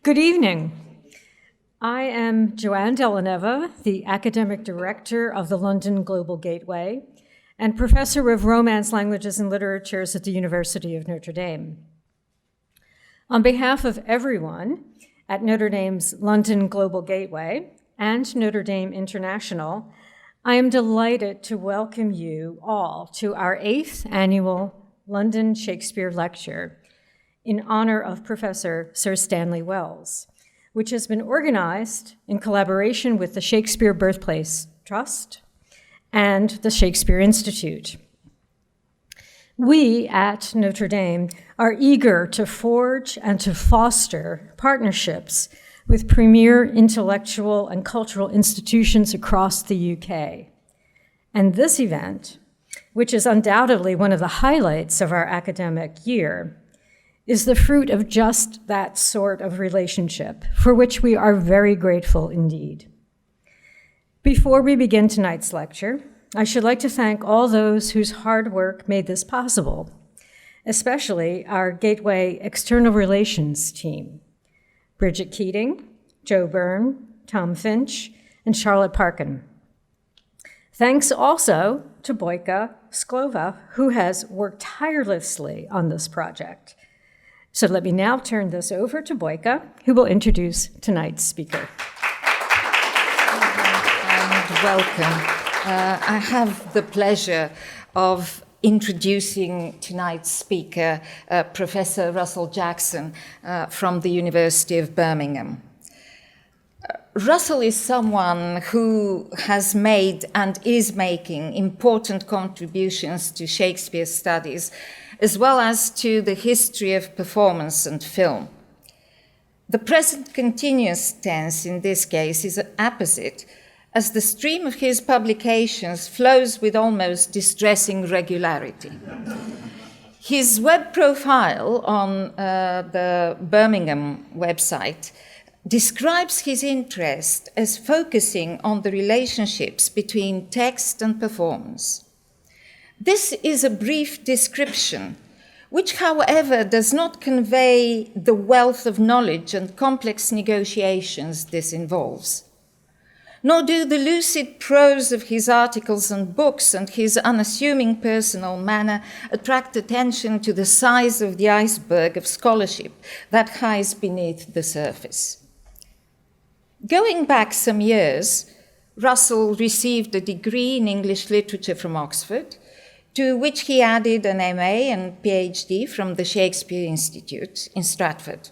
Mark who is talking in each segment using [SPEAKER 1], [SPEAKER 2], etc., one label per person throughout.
[SPEAKER 1] Good evening. I am Joanne Delaneva, the Academic Director of the London Global Gateway and Professor of Romance Languages and Literatures at the University of Notre Dame. On behalf of everyone at Notre Dame's London Global Gateway and Notre Dame International, I am delighted to welcome you all to our 8th annual London Shakespeare Lecture in honor of Professor Sir Stanley Wells, which has been organized in collaboration with the Shakespeare Birthplace Trust and the Shakespeare Institute. We at Notre Dame are eager to forge and to foster partnerships with premier intellectual and cultural institutions across the UK. And this event, which is undoubtedly one of the highlights of our academic year, is the fruit of just that sort of relationship, for which we are very grateful indeed. Before we begin tonight's lecture, I should like to thank all those whose hard work made this possible, especially our Gateway External Relations team, Bridget Keating, Joe Byrne, Tom Finch, and Charlotte Parkin. Thanks also to Boyka Sklova, who has worked tirelessly on this project. So let me now turn this over to Boyka, who will introduce tonight's speaker.
[SPEAKER 2] And welcome. I have the pleasure of introducing tonight's speaker, Professor Russell Jackson from the University of Birmingham. Russell is someone who has made and is making important contributions to Shakespeare studies, as well as to the history of performance and film. The present continuous tense in this case is apposite, as the stream of his publications flows with almost distressing regularity. His web profile on the Birmingham website describes his interest as focusing on the relationships between text and performance. This is a brief description, which, however, does not convey the wealth of knowledge and complex negotiations this involves. Nor do the lucid prose of his articles and books and his unassuming personal manner attract attention to the size of the iceberg of scholarship that hides beneath the surface. Going back some years, Russell received a degree in English literature from Oxford, to which he added an MA and PhD from the Shakespeare Institute in Stratford.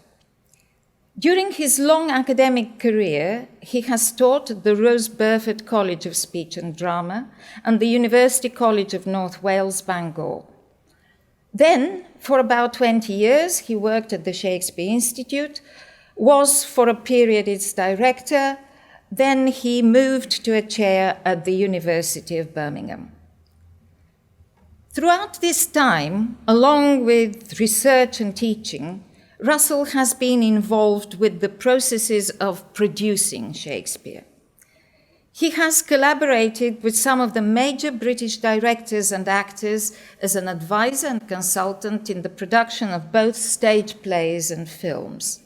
[SPEAKER 2] During his long academic career, he has taught at the Rose Burford College of Speech and Drama and the University College of North Wales, Bangor. Then, for about 20 years, he worked at the Shakespeare Institute, was for a period its director, then he moved to a chair at the University of Birmingham. Throughout this time, along with research and teaching, Russell has been involved with the processes of producing Shakespeare. He has collaborated with some of the major British directors and actors as an advisor and consultant in the production of both stage plays and films.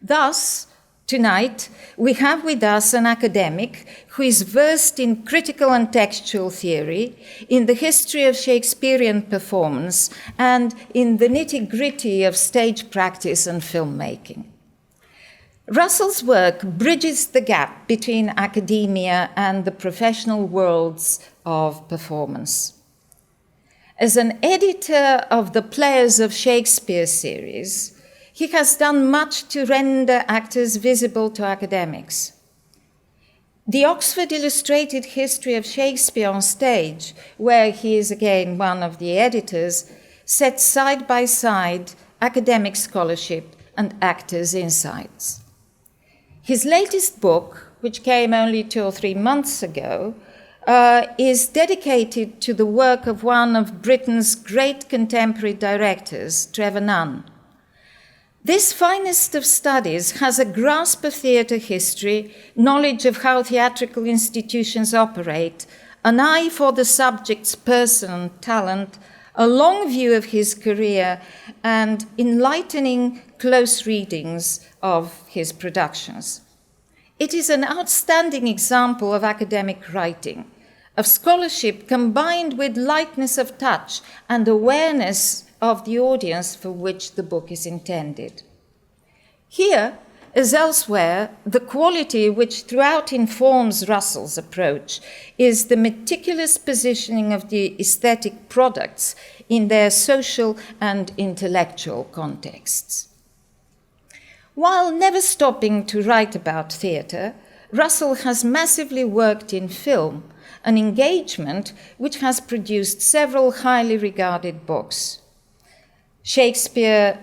[SPEAKER 2] Thus, tonight, we have with us an academic who is versed in critical and textual theory, in the history of Shakespearean performance, and in the nitty-gritty of stage practice and filmmaking. Russell's work bridges the gap between academia and the professional worlds of performance. As an editor of the Players of Shakespeare series, he has done much to render actors visible to academics. The Oxford Illustrated History of Shakespeare on Stage, where he is again one of the editors, sets side by side academic scholarship and actors' insights. His latest book, which came only 2 or 3 months ago, is dedicated to the work of one of Britain's great contemporary directors, Trevor Nunn. This finest of studies has a grasp of theatre history, knowledge of how theatrical institutions operate, an eye for the subject's person and talent, a long view of his career, and enlightening close readings of his productions. It is an outstanding example of academic writing, of scholarship combined with lightness of touch and awareness of the audience for which the book is intended. Here, as elsewhere, the quality which throughout informs Russell's approach is the meticulous positioning of the aesthetic products in their social and intellectual contexts. While never stopping to write about theatre, Russell has massively worked in film, an engagement which has produced several highly regarded books. Shakespeare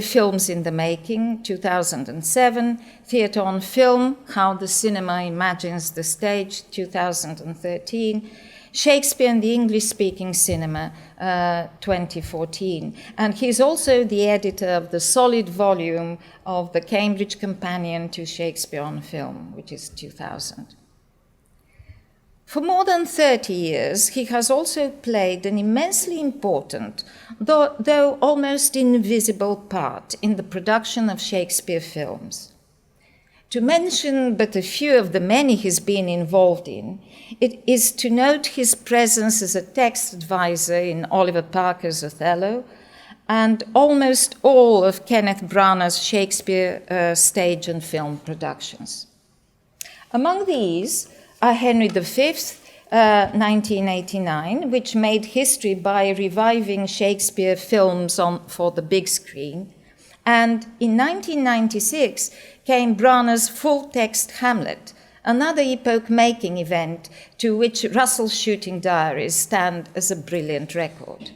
[SPEAKER 2] Films in the Making, 2007, Theatre on Film, How the Cinema Imagines the Stage, 2013, Shakespeare and the English-Speaking Cinema, 2014. And he's also the editor of the solid volume of the Cambridge Companion to Shakespeare on Film, which is 2000. For more than 30 years, he has also played an immensely important, though almost invisible part in the production of Shakespeare films. To mention but a few of the many he's been involved in, it is to note his presence as a text advisor in Oliver Parker's Othello and almost all of Kenneth Branagh's Shakespeare stage and film productions. Among these are Henry V, 1989, which made history by reviving Shakespeare films for the big screen, and in 1996 came Branagh's full-text Hamlet, another epoch-making event to which Russell's shooting diaries stand as a brilliant record.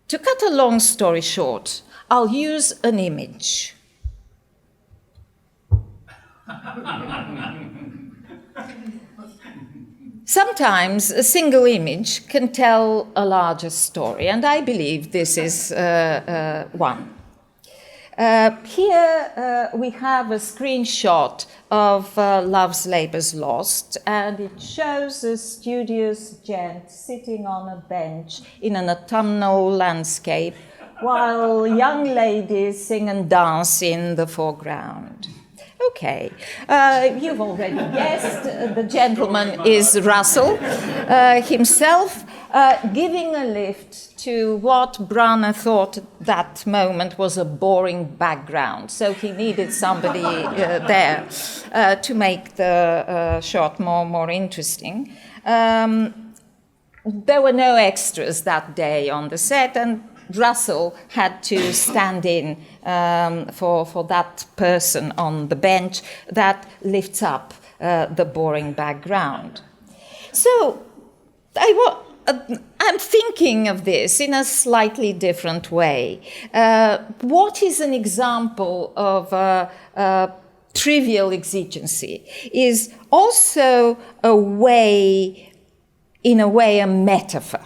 [SPEAKER 2] To cut a long story short, I'll use an image. Sometimes a single image can tell a larger story, and I believe this is one. Here we have a screenshot of Love's Labour's Lost, and it shows a studious gent sitting on a bench in an autumnal landscape while young ladies sing and dance in the foreground. Okay, you've already guessed, the gentleman is Russell himself, giving a lift to what Branagh thought at that moment was a boring background. So he needed somebody there to make the shot more interesting. There were no extras that day on the set, and Russell had to stand in for that person on the bench that lifts up the boring background. So I'm thinking of this in a slightly different way. What is an example of trivial exigency is also in a way, a metaphor.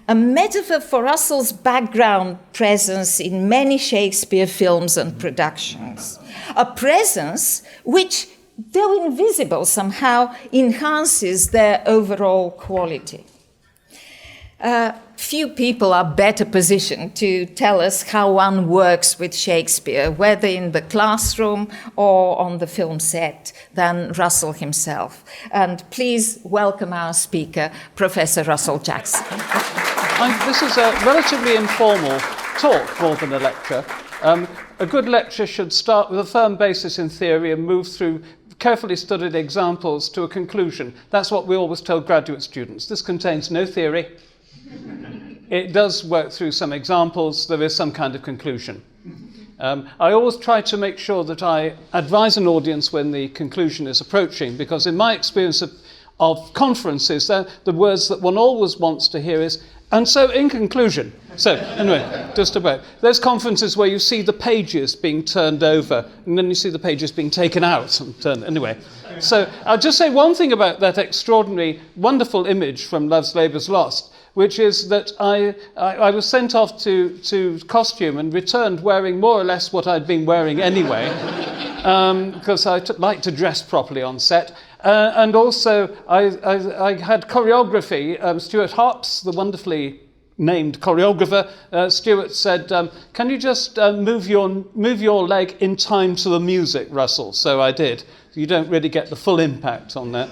[SPEAKER 2] A metaphor for Russell's background presence in many Shakespeare films and productions. A presence which, though invisible, somehow enhances their overall quality. Few people are better positioned to tell us how one works with Shakespeare, whether in the classroom or on the film set, than Russell himself. And please welcome our speaker, Professor Russell Jackson.
[SPEAKER 3] This is a relatively informal talk more than a lecture. A good lecture should start with a firm basis in theory and move through carefully studied examples to a conclusion. That's what we always tell graduate students. This contains no theory. It does work through some examples. There is some kind of conclusion. I always try to make sure that I advise an audience when the conclusion is approaching, because in my experience of conferences, the words that one always wants to hear is, and so in conclusion. So anyway, just about. There's conferences where you see the pages being turned over, and then you see the pages being taken out and turned. Anyway, so I'll just say one thing about that extraordinary, wonderful image from Love's Labour's Lost, which is that I was sent off to costume and returned wearing more or less what I'd been wearing anyway, because I like to dress properly on set. And also, I had choreography. Stuart Hops, the wonderfully named choreographer, Stuart said, "Can you just move your leg in time to the music, Russell?" So I did. You don't really get the full impact on that.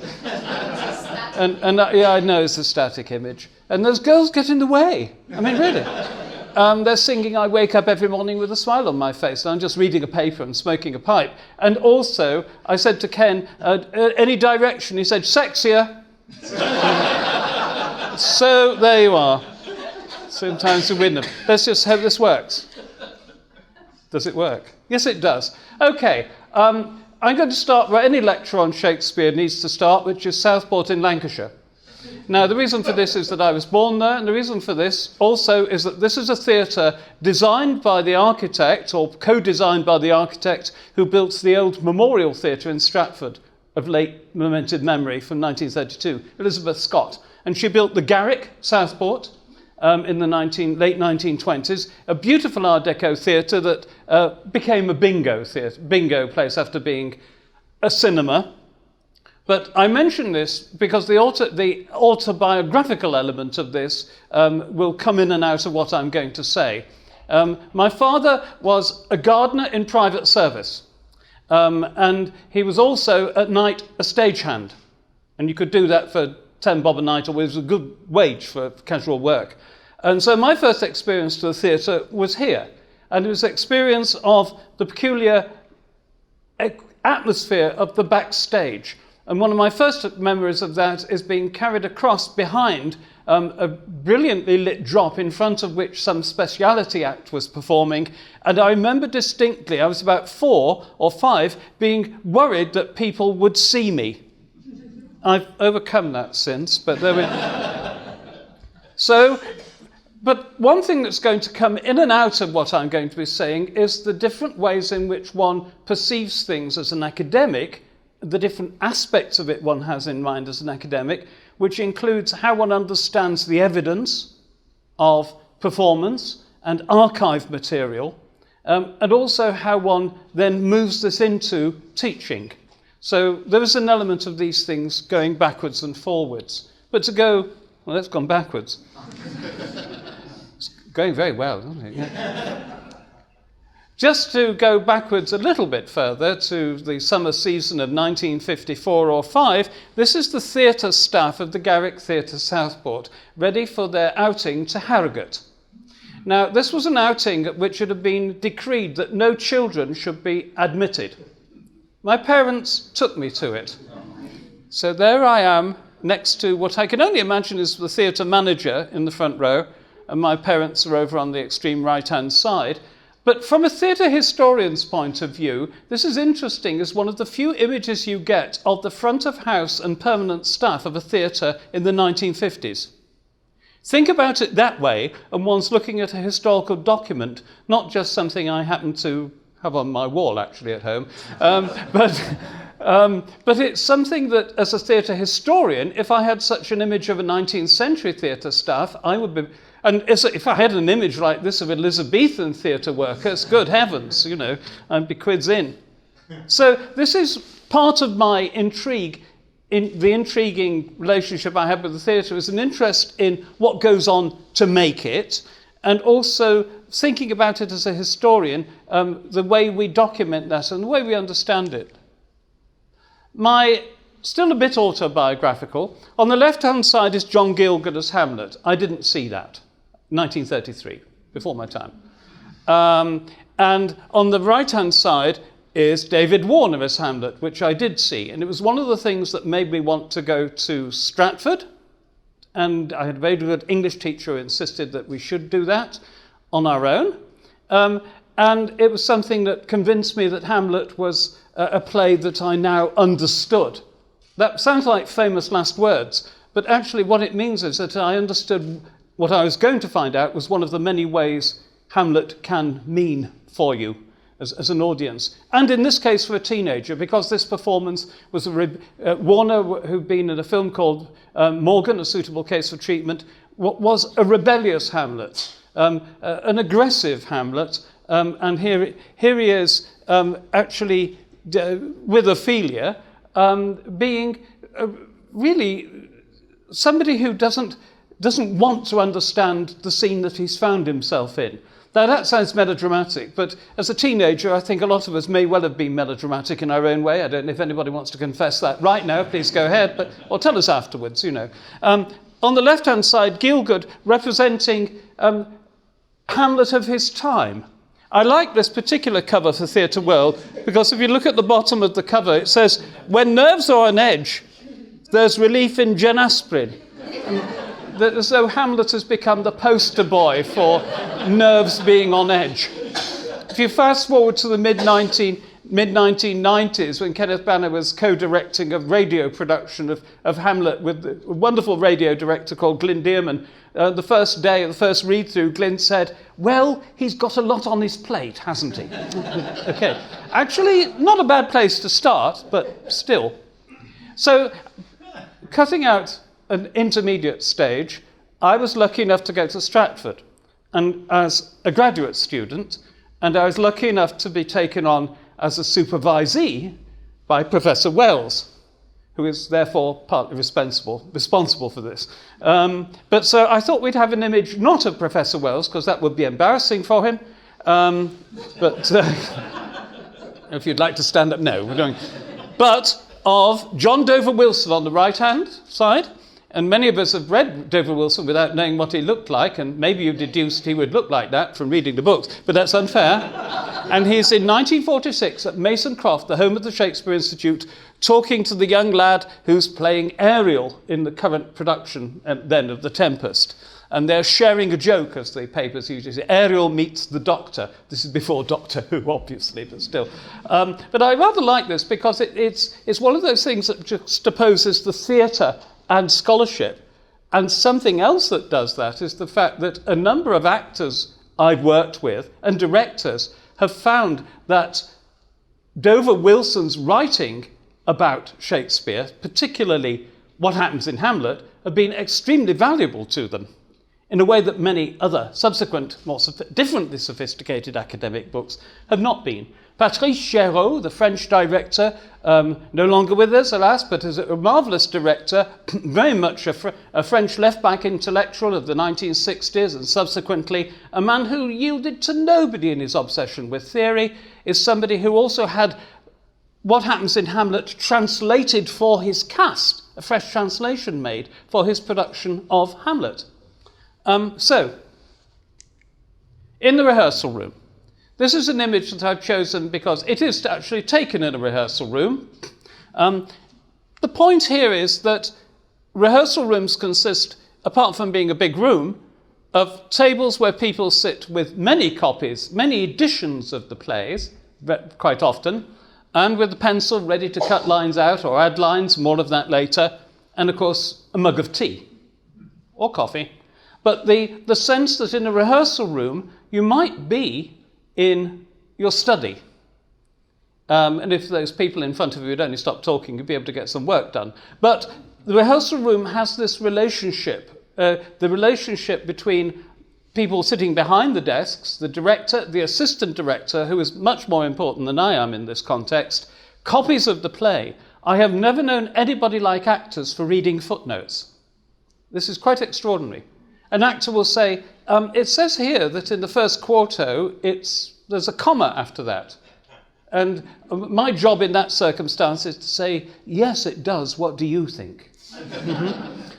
[SPEAKER 3] Yeah, I know it's a static image. And those girls get in the way. I mean, really. They're singing "I Wake Up Every Morning with a Smile on My Face." I'm just reading a paper and smoking a pipe. And also, I said to Ken, "Any direction?" He said, "Sexier." So there you are. Sometimes we win them. Let's just hope this works. Does it work? Yes, it does. Okay. I'm going to start where any lecture on Shakespeare needs to start, which is Southport in Lancashire. Now, the reason for this is that I was born there, and the reason for this also is that this is a theatre designed by the architect, or co-designed by the architect, who built the old Memorial Theatre in Stratford of late lamented memory from 1932, Elizabeth Scott. And she built the Garrick, Southport, in the late 1920s, a beautiful Art Deco theatre that became a bingo place after being a cinema. But I mention this because the autobiographical element of this will come in and out of what I'm going to say. My father was a gardener in private service, and he was also at night a stagehand. And you could do that for 10 bob a night, or it was a good wage for casual work. And so my first experience to the theatre was here. And it was an experience of the peculiar atmosphere of the backstage. And one of my first memories of that is being carried across behind a brilliantly lit drop in front of which some speciality act was performing. And I remember distinctly, I was about 4 or 5, being worried that people would see me. I've overcome that since, but there we... But one thing that's going to come in and out of what I'm going to be saying is the different ways in which one perceives things as an academic, the different aspects of it one has in mind as an academic, which includes how one understands the evidence of performance and archive material, and also how one then moves this into teaching. So there is an element of these things going backwards and forwards. But to go, well, that's gone backwards. It's going very well, isn't it? Yeah. Just to go backwards a little bit further to the summer season of 1954 or 5, this is the theatre staff of the Garrick Theatre Southport, ready for their outing to Harrogate. Now, this was an outing at which it had been decreed that no children should be admitted. My parents took me to it. So there I am, next to what I can only imagine is the theatre manager in the front row, and my parents are over on the extreme right-hand side. But from a theatre historian's point of view, this is interesting as one of the few images you get of the front of house and permanent staff of a theatre in the 1950s. Think about it that way, and one's looking at a historical document, not just something I happen to have on my wall, actually, at home. But it's something that, as a theatre historian, if I had such an image of a 19th century theatre staff, I would be... And if I had an image like this of Elizabethan theatre workers, good heavens, you know, I'd be quids in. So this is part of my intrigue, in the intriguing relationship I have with the theatre, is an interest in what goes on to make it, and also thinking about it as a historian, the way we document that and the way we understand it. Still a bit autobiographical. On the left-hand side is John Gielgud as Hamlet. I didn't see that. 1933, before my time. And on the right-hand side is David Warner as Hamlet, which I did see. And it was one of the things that made me want to go to Stratford. And I had a very good English teacher who insisted that we should do that on our own. And it was something that convinced me that Hamlet was a play that I now understood. That sounds like famous last words, but actually what it means is that I understood what I was going to find out was one of the many ways Hamlet can mean for you as an audience. And in this case for a teenager, because this performance was Warner, who'd been in a film called Morgan, A Suitable Case for Treatment, was a rebellious Hamlet, an aggressive Hamlet, and here he is actually with Ophelia, being really somebody who doesn't want to understand the scene that he's found himself in. Now, that sounds melodramatic, but as a teenager, I think a lot of us may well have been melodramatic in our own way. I don't know if anybody wants to confess that right now. Please go ahead, or tell us afterwards, you know. On the left-hand side, Gielgud representing Hamlet of his time. I like this particular cover for Theatre World because if you look at the bottom of the cover, it says, "When nerves are on edge, there's relief in Gen Aspirin." As though Hamlet has become the poster boy for nerves being on edge. If you fast forward to the mid-1990s, when Kenneth Branagh was co-directing a radio production of Hamlet with a wonderful radio director called Glyn Dearman, the first day, the first read-through, Glyn said, "Well, he's got a lot on his plate, hasn't he?" Okay. Actually, not a bad place to start, but still. So, cutting out an intermediate stage, I was lucky enough to go to Stratford and as a graduate student, and I was lucky enough to be taken on as a supervisee by Professor Wells, who is therefore partly responsible for this. But so I thought we'd have an image not of Professor Wells, because that would be embarrassing for him, but if you'd like to stand up, no, we're going. But of John Dover Wilson on the right-hand side, and many of us have read Dover Wilson without knowing what he looked like, and maybe you deduced he would look like that from reading the books, but that's unfair. And he's in 1946 at Mason Croft, the home of the Shakespeare Institute, talking to the young lad who's playing Ariel in the current production then of The Tempest. And they're sharing a joke, as the papers usually say. Ariel meets the Doctor. This is before Doctor Who, obviously, but still. But I rather like this because it's one of those things that juxtaposes the theatre and scholarship. And something else that does that is the fact that a number of actors I've worked with and directors have found that Dover Wilson's writing about Shakespeare, particularly what happens in Hamlet, have been extremely valuable to them in a way that many other subsequent, more differently sophisticated academic books have not been. Patrice Chéreau, the French director, no longer with us, alas, but is a marvellous director, very much a French left-back intellectual of the 1960s and subsequently a man who yielded to nobody in his obsession with theory, is somebody who also had what happens in Hamlet translated for his cast, a fresh translation made for his production of Hamlet. So, in the rehearsal room, this is an image that I've chosen because it is actually taken in a rehearsal room. The point here is that rehearsal rooms consist, apart from being a big room, of tables where people sit with many copies, many editions of the plays, quite often, and with a pencil ready to cut lines out or add lines, more of that later, and of course a mug of tea or coffee. But the sense that in a rehearsal room you might be in your study. And if those people in front of you would only stop talking, you'd be able to get some work done. But the rehearsal room has this relationship, the relationship between people sitting behind the desks, the director, the assistant director, who is much more important than I am in this context, copies of the play. I have never known anybody like actors for reading footnotes. This is quite extraordinary. An actor will say, it says here that in the first quarto, there's a comma after that. And my job in that circumstance is to say, yes, it does. What do you think?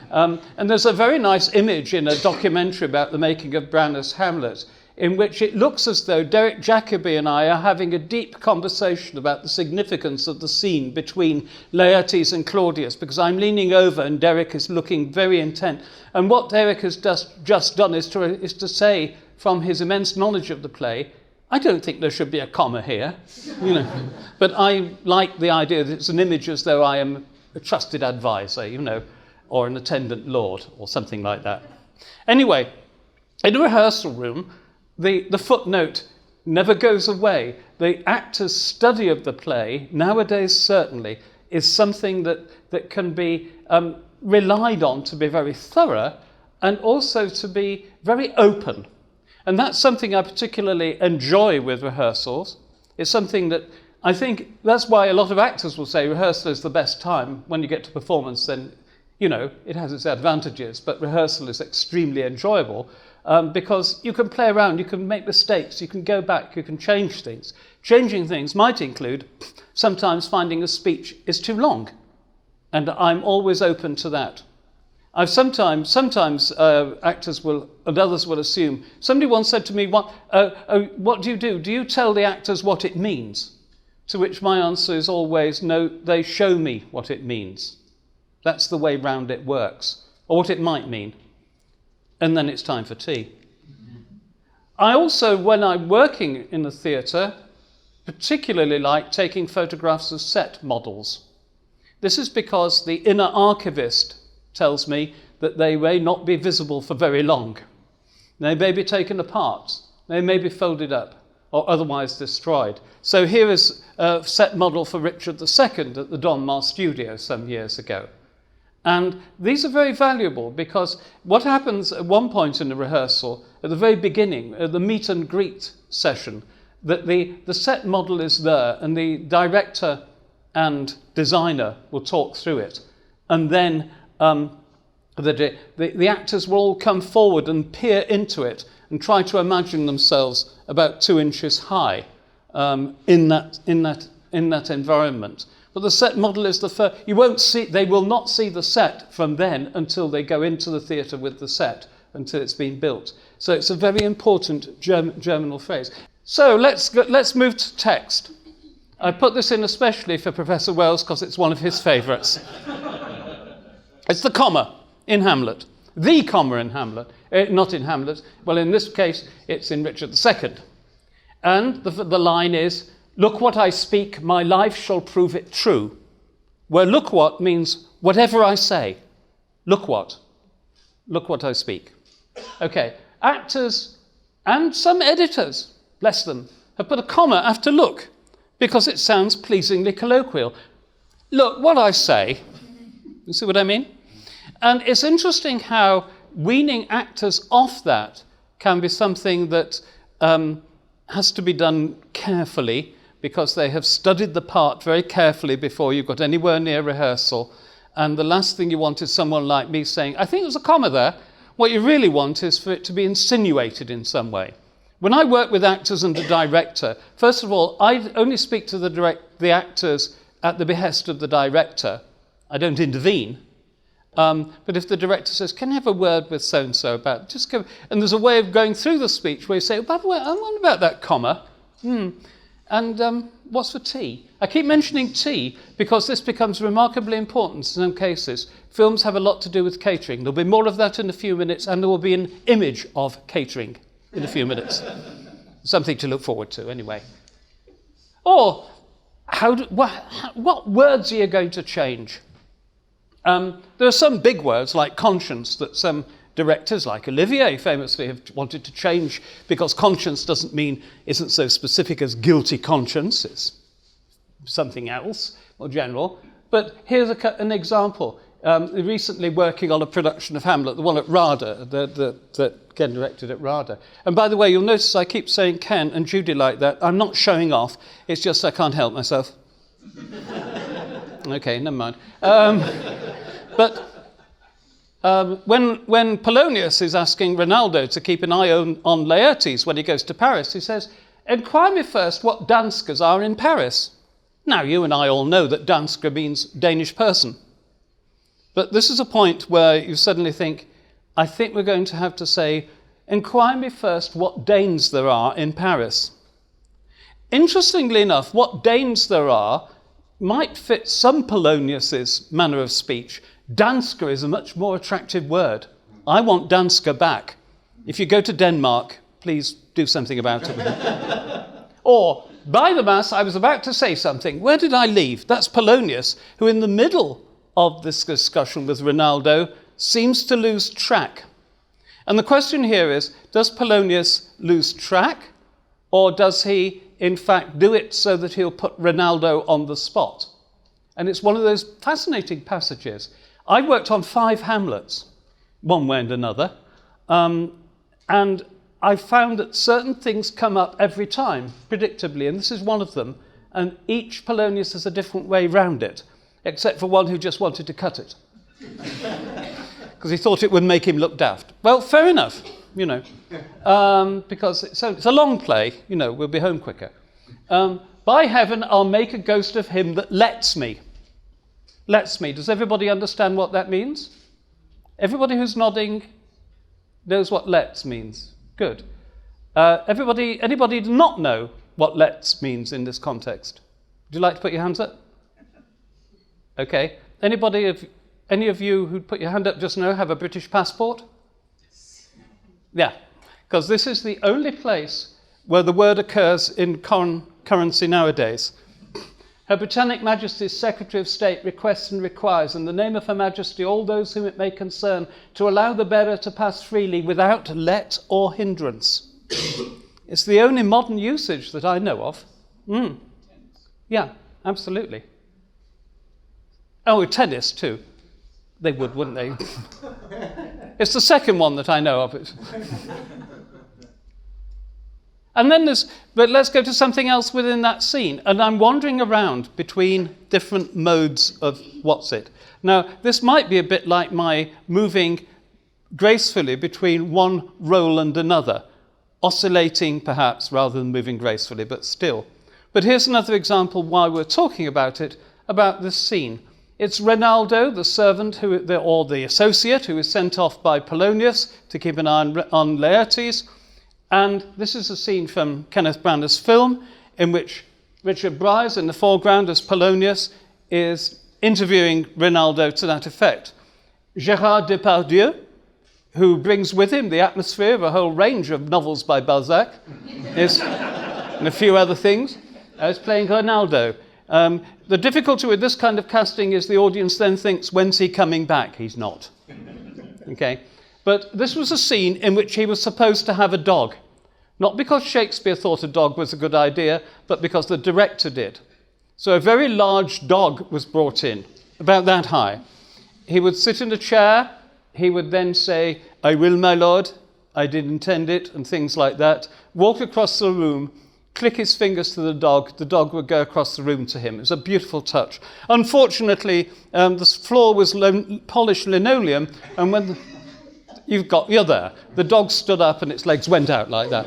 [SPEAKER 3] And there's a very nice image in a documentary about the making of Branagh's Hamlet, in which it looks as though Derek Jacobi and I are having a deep conversation about the significance of the scene between Laertes and Claudius, because I'm leaning over and Derek is looking very intent. And what Derek has just done is to say, from his immense knowledge of the play, I don't think there should be a comma here, But I like the idea that it's an image as though I am a trusted advisor, or an attendant lord, or something like that. Anyway, in a rehearsal room, the footnote never goes away. The actor's study of the play, nowadays certainly, is something that can be relied on to be very thorough and also to be very open. And that's something I particularly enjoy with rehearsals. It's something that I think that's why a lot of actors will say rehearsal is the best time. When you get to performance, then, it has its advantages, but rehearsal is extremely enjoyable because you can play around, you can make mistakes, you can go back, you can change things. Changing things might include sometimes finding a speech is too long, and I'm always open to that. I've sometimes actors will, and others will assume. Somebody once said to me, what do you do? Do you tell the actors what it means? To which my answer is always, no, they show me what it means. That's the way round it works, or what it might mean. And then it's time for tea. I also, when I'm working in the theatre, particularly like taking photographs of set models. This is because the inner archivist tells me that they may not be visible for very long. They may be taken apart, they may be folded up, or otherwise destroyed. So here is a set model for Richard II at the Donmar studio some years ago. And these are very valuable because what happens at one point in the rehearsal, at the very beginning, at the meet and greet session, that the set model is there and the director and designer will talk through it. And then the actors will all come forward and peer into it and try to imagine themselves about 2 inches high in that environment. But the set model is the first. They will not see the set from then until they go into the theatre with the set, until it's been built. So it's a very important germinal phrase. So let's move to text. I put this in especially for Professor Wells because it's one of his favourites. It's the comma in Hamlet. The comma in Hamlet. Not in Hamlet. Well, in this case, it's in Richard II. And the line is, "Look what I speak, my life shall prove it true." Where "look what" means whatever I say. Look what. Look what I speak. Okay, actors and some editors, bless them, have put a comma after "look" because it sounds pleasingly colloquial. Look what I say. You see what I mean? And it's interesting how weaning actors off that can be something that has to be done carefully, because they have studied the part very carefully before you got anywhere near rehearsal. And the last thing you want is someone like me saying, "I think there's a comma there." What you really want is for it to be insinuated in some way. When I work with actors and a director, first of all, I only speak to the actors at the behest of the director. I don't intervene. But if the director says, "Can I have a word with so-and-so about," just go, and there's a way of going through the speech where you say, "Oh, by the way, I wonder about that comma. And what's for tea?" I keep mentioning tea because this becomes remarkably important in some cases. Films have a lot to do with catering. There'll be more of that in a few minutes, and there will be an image of catering in a few minutes. Something to look forward to, anyway. Or, what words are you going to change? There are some big words like conscience that some directors like Olivier famously have wanted to change because conscience isn't so specific as guilty conscience. It's something else, more general. But here's an example. Recently working on a production of Hamlet, the one at RADA, that Ken directed at RADA. And by the way, you'll notice I keep saying Ken and Judy like that. I'm not showing off. It's just I can't help myself. Okay, never mind. But when Polonius is asking Ronaldo to keep an eye on Laertes when he goes to Paris, he says, "Enquire me first what danskers are in Paris." Now, you and I all know that dansker means Danish person. But this is a point where you suddenly think, I think we're going to have to say, "Enquire me first what Danes there are in Paris." Interestingly enough, what Danes there are might fit some Polonius's manner of speech. Dansker is a much more attractive word. I want dansker back. If you go to Denmark, please do something about it. Or, by the mass, I was about to say something. Where did I leave? That's Polonius, who in the middle of this discussion with Ronaldo seems to lose track. And the question here is, does Polonius lose track? Or does he, in fact, do it so that he'll put Ronaldo on the spot? And it's one of those fascinating passages. I worked on 5 Hamlets, one way and another, and I found that certain things come up every time, predictably, and this is one of them. and each Polonius has a different way round it, except for one who just wanted to cut it. Because he thought it would make him look daft. Well, fair enough, because it's a long play, we'll be home quicker. By heaven, I'll make a ghost of him that lets me. Lets me. Does everybody understand what that means? Everybody who's nodding knows what lets means. Good. Anybody not know what lets means in this context? Would you like to put your hands up? Okay. Any of you who put your hand up just now have a British passport? Yes. Yeah, because this is the only place where the word occurs in currency nowadays. Her Britannic Majesty's Secretary of State requests and requires, in the name of Her Majesty, all those whom it may concern, to allow the bearer to pass freely without let or hindrance. It's the only modern usage that I know of. Yeah, absolutely. Oh, tennis too. They would, wouldn't they? It's the second one that I know of. And then but let's go to something else within that scene. And I'm wandering around between different modes of what's it. Now, this might be a bit like my moving gracefully between one role and another, oscillating perhaps rather than moving gracefully, but still. But here's another example while we're talking about it, about this scene. It's Rinaldo, the servant or the associate who is sent off by Polonius to keep an eye on Laertes. And this is a scene from Kenneth Branagh's film in which Richard Bryce, in the foreground as Polonius, is interviewing Rinaldo to that effect. Gérard Depardieu, who brings with him the atmosphere of a whole range of novels by Balzac, and a few other things, is playing Rinaldo. The difficulty with this kind of casting is the audience then thinks, when's he coming back? He's not. Okay? But this was a scene in which he was supposed to have a dog. Not because Shakespeare thought a dog was a good idea, but because the director did. So a very large dog was brought in, about that high. He would sit in a chair. He would then say, "I will, my lord. I did intend it," and things like that. Walk across the room, click his fingers to the dog would go across the room to him. It was a beautiful touch. Unfortunately, the floor was polished linoleum, and when you're there, the dog stood up and its legs went out like that.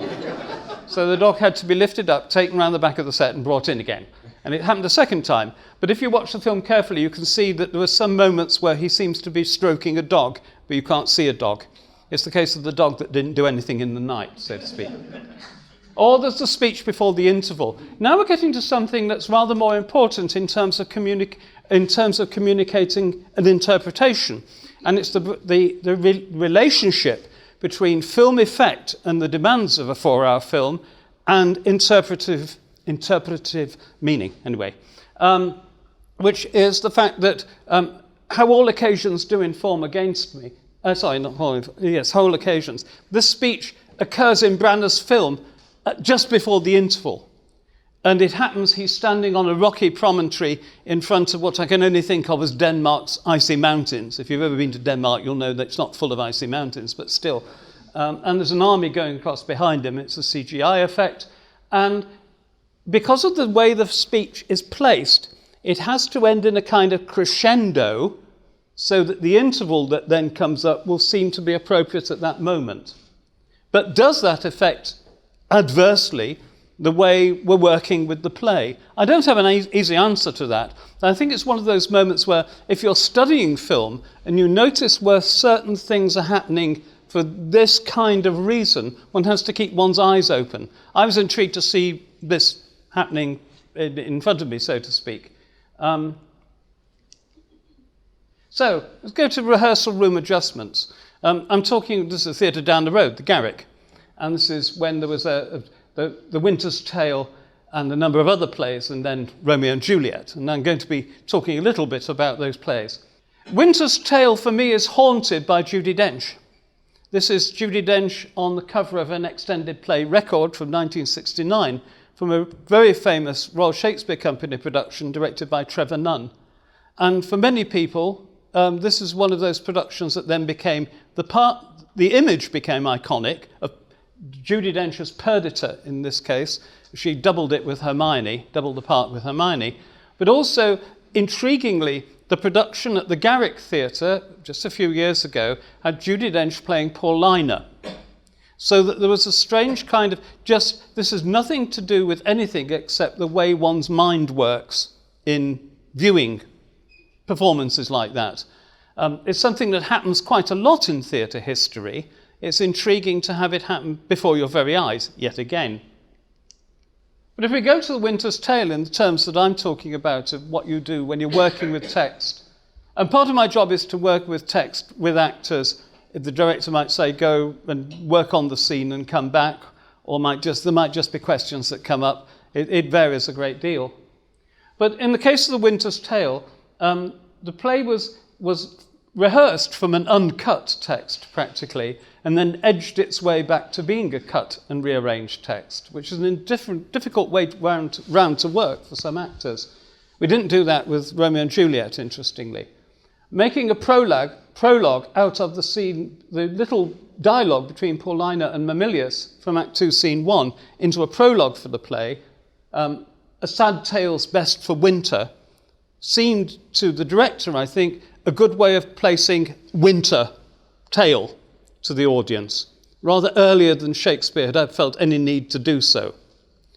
[SPEAKER 3] So the dog had to be lifted up, taken around the back of the set and brought in again. And it happened a second time. But if you watch the film carefully, you can see that there were some moments where he seems to be stroking a dog, but you can't see a dog. It's the case of the dog that didn't do anything in the night, so to speak. Or there's the speech before the interval. Now we're getting to something that's rather more important in terms of communicating an interpretation. And it's the relationship between film effect and the demands of a 4-hour film and interpretive meaning, anyway, which is the fact that how all occasions do inform against me. Whole occasions. This speech occurs in Branagh's film just before the interval. And it happens he's standing on a rocky promontory in front of what I can only think of as Denmark's icy mountains. If you've ever been to Denmark, you'll know that it's not full of icy mountains, but still. And there's an army going across behind him. It's a CGI effect. And because of the way the speech is placed, it has to end in a kind of crescendo so that the interval that then comes up will seem to be appropriate at that moment. But does that affect adversely the way we're working with the play? I don't have an easy answer to that. I think it's one of those moments where if you're studying film and you notice where certain things are happening for this kind of reason, one has to keep one's eyes open. I was intrigued to see this happening in front of me, so to speak. So let's go to rehearsal room adjustments. This is a theatre down the road, the Garrick. And this is when there was the Winter's Tale and a number of other plays, and then Romeo and Juliet. And I'm going to be talking a little bit about those plays. Winter's Tale, for me, is haunted by Judi Dench. This is Judi Dench on the cover of an extended play record from 1969 from a very famous Royal Shakespeare Company production directed by Trevor Nunn. And for many people, this is one of those productions that then became the image became iconic of Judi Dench as Perdita in this case, she doubled it with Hermione, doubled the part with Hermione. But also, intriguingly, the production at the Garrick Theatre, just a few years ago, had Judi Dench playing Paulina. So that there was a strange kind of this has nothing to do with anything except the way one's mind works in viewing performances like that. It's something that happens quite a lot in theatre history. It's intriguing to have it happen before your very eyes, yet again. But if we go to The Winter's Tale in the terms that I'm talking about of what you do when you're working with text, and part of my job is to work with text with actors. The director might say, go and work on the scene and come back, or there might just be questions that come up. It varies a great deal. But in the case of The Winter's Tale, the play was rehearsed from an uncut text, practically, and then edged its way back to being a cut and rearranged text, which is a difficult way round to work for some actors. We didn't do that with Romeo and Juliet, interestingly. Making a prologue out of the scene, the little dialogue between Paulina and Mamillius from Act 2, Scene 1, into a prologue for the play, A Sad Tale's Best for Winter, seemed to the director, I think, a good way of placing winter tale to the audience, rather earlier than Shakespeare had felt any need to do so.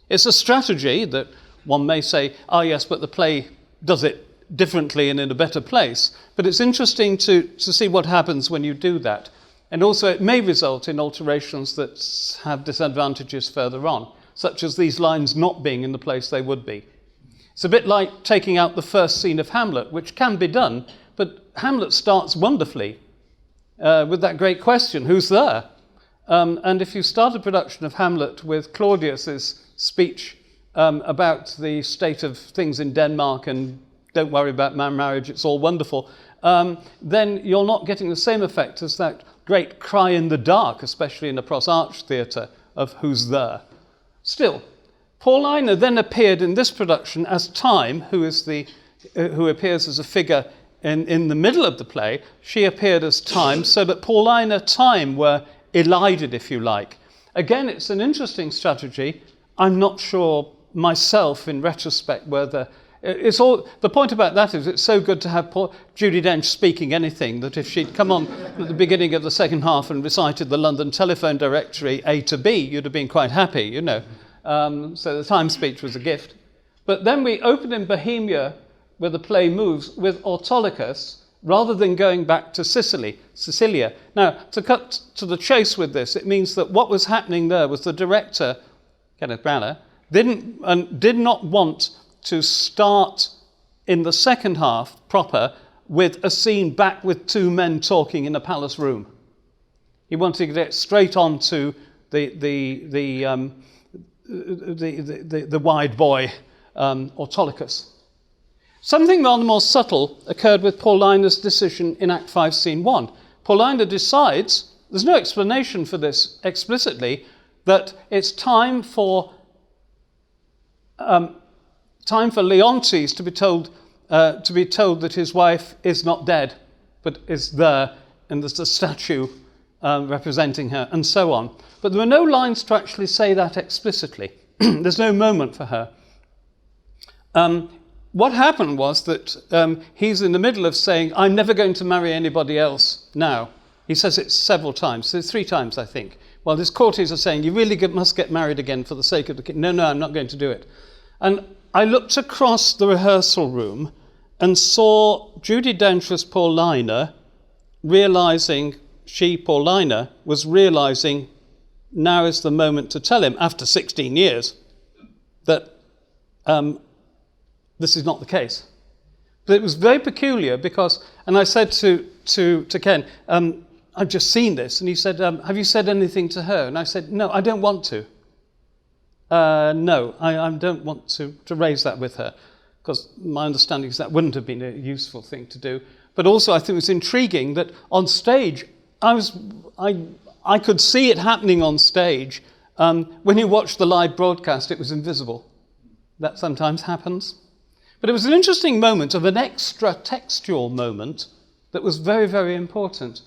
[SPEAKER 3] It's a strategy that one may say, yes, but the play does it differently and in a better place. But it's interesting to see what happens when you do that. And also it may result in alterations that have disadvantages further on, such as these lines not being in the place they would be. It's a bit like taking out the first scene of Hamlet, which can be done, but Hamlet starts wonderfully with that great question, who's there? And if you start a production of Hamlet with Claudius's speech about the state of things in Denmark and don't worry about my marriage, it's all wonderful, then you're not getting the same effect as that great cry in the dark, especially in the Pros Arch Theatre, of who's there. Still, Paulina then appeared in this production as Time, who appears as a figure in the middle of the play. She appeared as Time, so that Paulina, Time were elided, if you like. Again, it's an interesting strategy. I'm not sure myself, in retrospect, whether the point about that is it's so good to have Judi Dench speaking anything that if she'd come on at the beginning of the second half and recited the London telephone directory A to B, you'd have been quite happy, you know. So the Time speech was a gift. But then we open in Bohemia, where the play moves, with Autolycus, rather than going back to Sicilia. Now, to cut to the chase with this, it means that what was happening there was the director, Kenneth Branagh, did not want to start in the second half proper with a scene back with two men talking in a palace room. He wanted to get straight on to the wide boy, Autolycus. Something rather more subtle occurred with Paulina's decision in Act 5, Scene 1. Paulina decides, there's no explanation for this explicitly, that it's time for Leontes to be told that his wife is not dead, but is there, and there's a statue representing her, and so on. But there were no lines to actually say that explicitly. There's no moment for her. What happened was that he's in the middle of saying, I'm never going to marry anybody else now. He says it several times, so 3 times, I think. While his courtiers are saying, you really must get married again for the sake of the king. No, I'm not going to do it. And I looked across the rehearsal room and saw Judi Dench as Paulina realising, Paulina, was realising now is the moment to tell him, after 16 years, that this is not the case. But it was very peculiar because, and I said to Ken, I've just seen this, and he said, have you said anything to her? And I said, no, I don't want to. No, I don't want to raise that with her, because my understanding is that wouldn't have been a useful thing to do. But also I think it was intriguing that on stage, I could see it happening on stage. When you watched the live broadcast, it was invisible. That sometimes happens. But it was an interesting moment of an extra textual moment that was very, very important.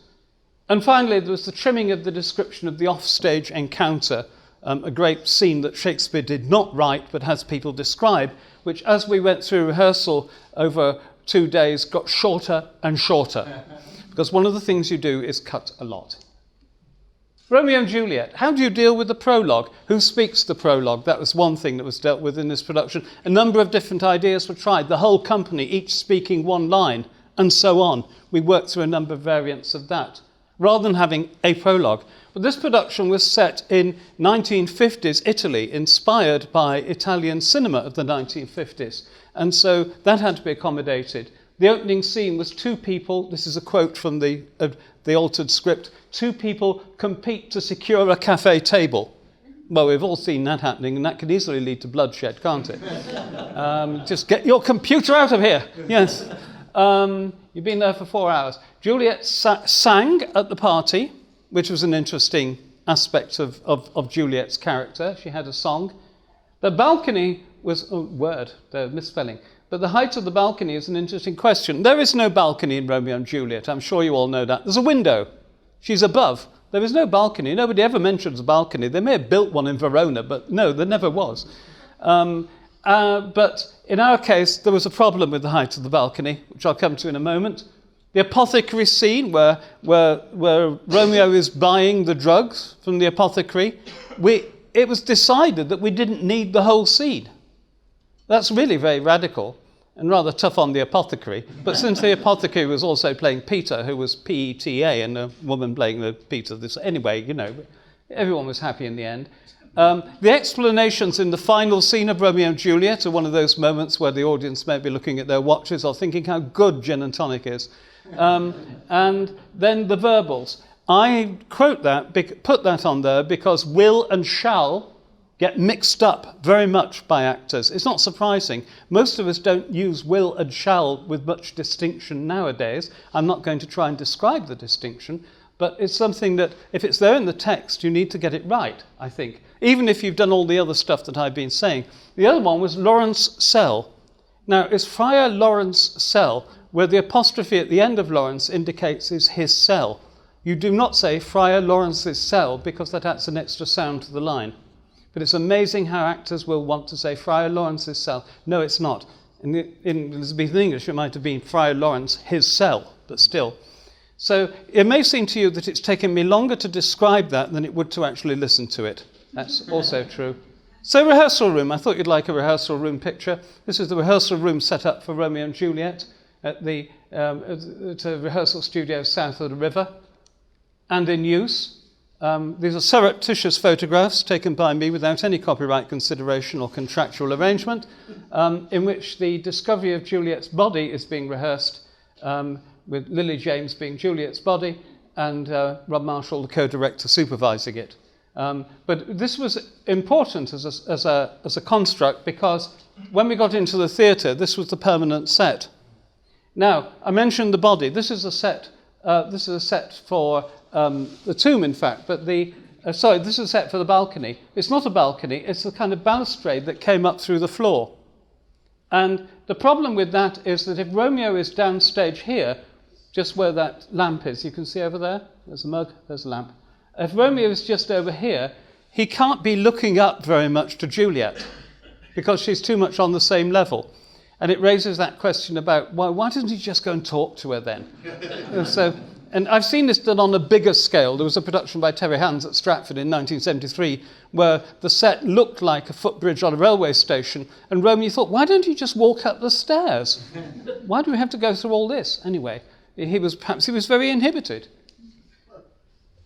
[SPEAKER 3] And finally, there was the trimming of the description of the offstage encounter a great scene that Shakespeare did not write but has people describe, which as we went through rehearsal over 2 days got shorter and shorter. Because one of the things you do is cut a lot. Romeo and Juliet. How do you deal with the prologue? Who speaks the prologue? That was one thing that was dealt with in this production. A number of different ideas were tried. The whole company, each speaking one line, and so on. We worked through a number of variants of that, rather than having a prologue. But this production was set in 1950s Italy, inspired by Italian cinema of the 1950s. And so that had to be accommodated. The opening scene was 2 people, this is a quote from the altered script, 2 people compete to secure a cafe table. Well, we've all seen that happening, and that can easily lead to bloodshed, can't it? Just get your computer out of here. Yes. You've been there for 4 hours. Juliet sang at the party, which was an interesting aspect of Juliet's character. She had a song. The balcony was, the misspelling. But the height of the balcony is an interesting question. There is no balcony in Romeo and Juliet. I'm sure you all know that. There's a window. She's above. There is no balcony. Nobody ever mentions a balcony. They may have built one in Verona, but no, there never was. But in our case, there was a problem with the height of the balcony, which I'll come to in a moment. The Apothecary Scene, where Romeo is buying the drugs from the apothecary, it was decided that we didn't need the whole scene. That's really very radical and rather tough on the apothecary. But since the apothecary was also playing Peter, who was P-E-T-A, and a woman playing the Peter, anyway, everyone was happy in the end. The explanations in the final scene of Romeo and Juliet are one of those moments where the audience may be looking at their watches or thinking how good gin and tonic is. And then the verbals. I quote that, put that on there because will and shall get mixed up very much by actors. It's not surprising. Most of us don't use will and shall with much distinction nowadays. I'm not going to try and describe the distinction, but it's something that, if it's there in the text, you need to get it right, I think, even if you've done all the other stuff that I've been saying. The other one was Laurence cell. Now, it's Friar Laurence cell, where the apostrophe at the end of Laurence indicates is his cell. You do not say Friar Lawrence's cell because that adds an extra sound to the line. But it's amazing how actors will want to say Friar Lawrence's cell. No, it's not. In Elizabethan English, it might have been Friar Laurence, his cell, but still. So it may seem to you that it's taken me longer to describe that than it would to actually listen to it. That's also true. So rehearsal room. I thought you'd like a rehearsal room picture. This is the rehearsal room set up for Romeo and Juliet at a rehearsal studio south of the river and in use. These are surreptitious photographs taken by me without any copyright consideration or contractual arrangement, in which the discovery of Juliet's body is being rehearsed, with Lily James being Juliet's body and Rob Marshall, the co-director, supervising it. But this was important as a construct because when we got into the theatre, this was the permanent set. Now, I mentioned the body. This is a set. This is a set for the tomb, in fact, but this is a set for the balcony. It's not a balcony, it's a kind of balustrade that came up through the floor. And the problem with that is that if Romeo is downstage here, just where that lamp is, you can see over there, there's a mug, there's a lamp. If Romeo is just over here, he can't be looking up very much to Juliet because she's too much on the same level. And it raises that question about, why doesn't he just go and talk to her then? And I've seen this done on a bigger scale. There was a production by Terry Hands at Stratford in 1973 where the set looked like a footbridge on a railway station, and Romeo thought, why don't you just walk up the stairs? Why do we have to go through all this? Anyway, he was very inhibited.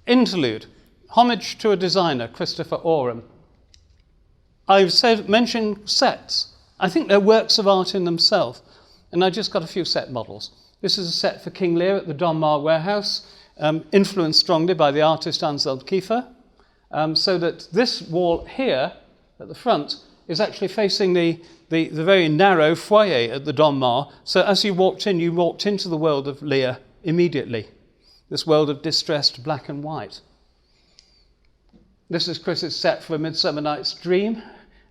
[SPEAKER 3] Interlude. Homage to a designer, Christopher Oram. I've mentioned sets. I think they're works of art in themselves, and I just got a few set models. This is a set for King Lear at the Donmar Warehouse, influenced strongly by the artist Ansel Kiefer, so that this wall here at the front is actually facing the very narrow foyer at the Donmar. So as you walked into the world of Lear immediately, this world of distressed black and white. This is Chris's set for A Midsummer Night's Dream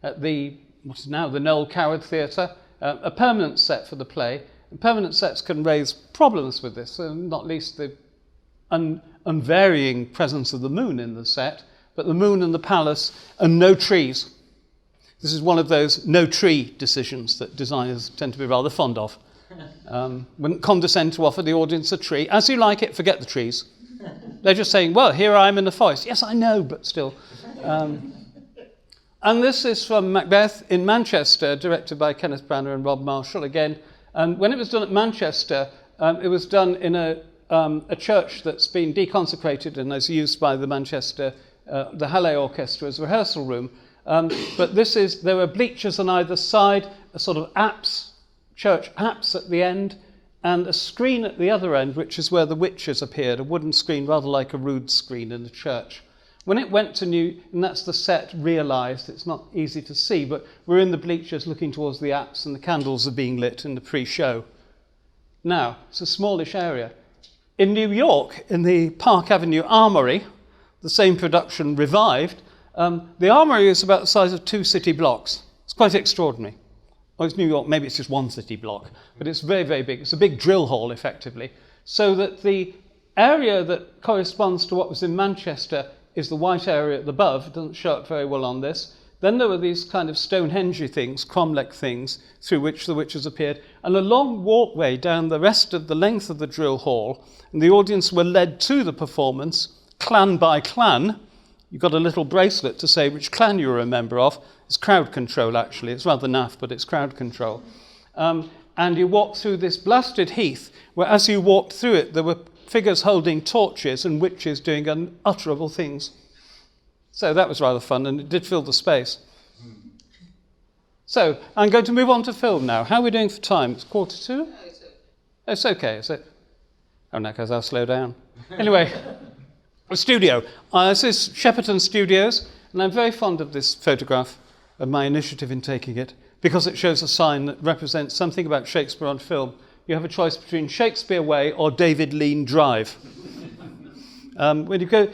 [SPEAKER 3] at what is now the Noel Coward Theatre, a permanent set for the play. And permanent sets can raise problems with this, not least the unvarying presence of the moon in the set, but the moon and the palace and no trees. This is one of those no tree decisions that designers tend to be rather fond of. Wouldn't condescend to offer the audience a tree. As you like it, forget the trees. They're just saying, well, here I am in the forest. Yes, I know, but still. And this is from Macbeth in Manchester, directed by Kenneth Branagh and Rob Marshall again. And when it was done at Manchester, it was done in a church that's been deconsecrated and is used by the Manchester, the Halle Orchestra as a rehearsal room. But there were bleachers on either side, a sort of apse, church apse at the end, and a screen at the other end, which is where the witches appeared, a wooden screen, rather like a rood screen in the church. When it went to and that's the set realised, it's not easy to see, but we're in the bleachers looking towards the apse and the candles are being lit in the pre-show. Now, it's a smallish area. In New York, in the Park Avenue Armory, the same production revived, the Armory is about the size of 2 city blocks. It's quite extraordinary. Well, it's New York, maybe it's just 1 city block, but it's very, very big. It's a big drill hall, effectively, so that the area that corresponds to what was in Manchester is the white area above. It doesn't show up very well on this. Then there were these kind of Stonehenge things, cromlech things, through which the witches appeared, and a long walkway down the rest of the length of the drill hall, and the audience were led to the performance, clan by clan. You've got a little bracelet to say which clan you were a member of. It's crowd control, actually. It's rather naff, but it's crowd control. And you walk through this blasted heath, where as you walked through it, there were figures holding torches and witches doing unutterable things. So that was rather fun, and it did fill the space. So I'm going to move on to film now. How are we doing for time? It's 1:45? No, it's okay, is it? Oh, no, because I'll slow down. Anyway, the studio. This is Shepperton Studios, and I'm very fond of this photograph, of my initiative in taking it, because it shows a sign that represents something about Shakespeare on film. You have a choice between Shakespeare Way or David Lean Drive. When you go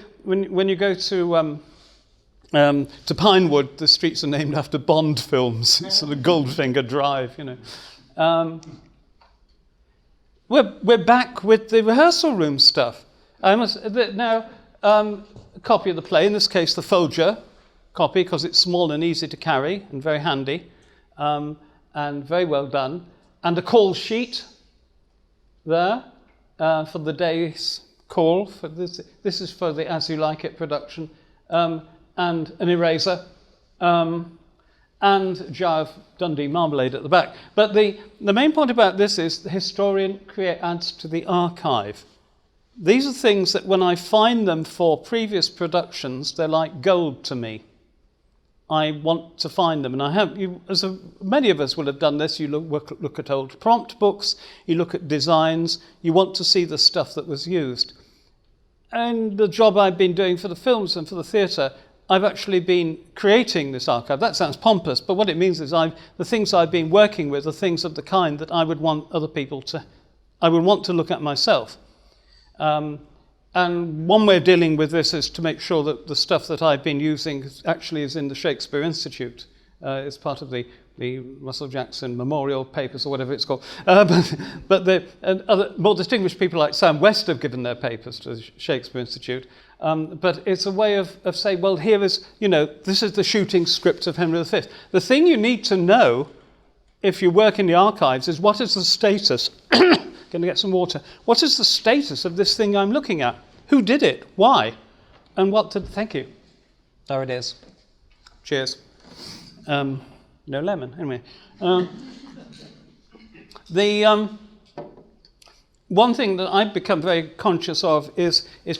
[SPEAKER 3] to Pinewood, the streets are named after Bond films. It's sort of Goldfinger Drive, you know. We're back with the rehearsal room stuff. Now, a copy of the play, in this case the Folger copy, because it's small and easy to carry and very handy, and very well done. And a call sheet there for the day's call. For this is for the As You Like It production. And an eraser, and a jar of Dundee marmalade at the back. But the main point about this is the historian adds to the archive. These are things that when I find them for previous productions, they're like gold to me. I want to find them, and I have. Many of us will have done this. You look at old prompt books, you look at designs, you want to see the stuff that was used. And the job I've been doing for the films and for the theatre, I've actually been creating this archive. That sounds pompous, but what it means is the things I've been working with are things of the kind that I would want other people I would want to look at myself. And one way of dealing with this is to make sure that the stuff that I've been using actually is in the Shakespeare Institute. It's part of the Russell Jackson Memorial Papers or whatever it's called. But other more distinguished people like Sam West have given their papers to the Shakespeare Institute. But it's a way of saying, well, here is, this is the shooting script of Henry V. The thing you need to know if you work in the archives is what is the status, going to get some water, what is the status of this thing I'm looking at? Who did it? Why? And thank you. There it is. Cheers. No lemon, anyway. One thing that I've become very conscious of is this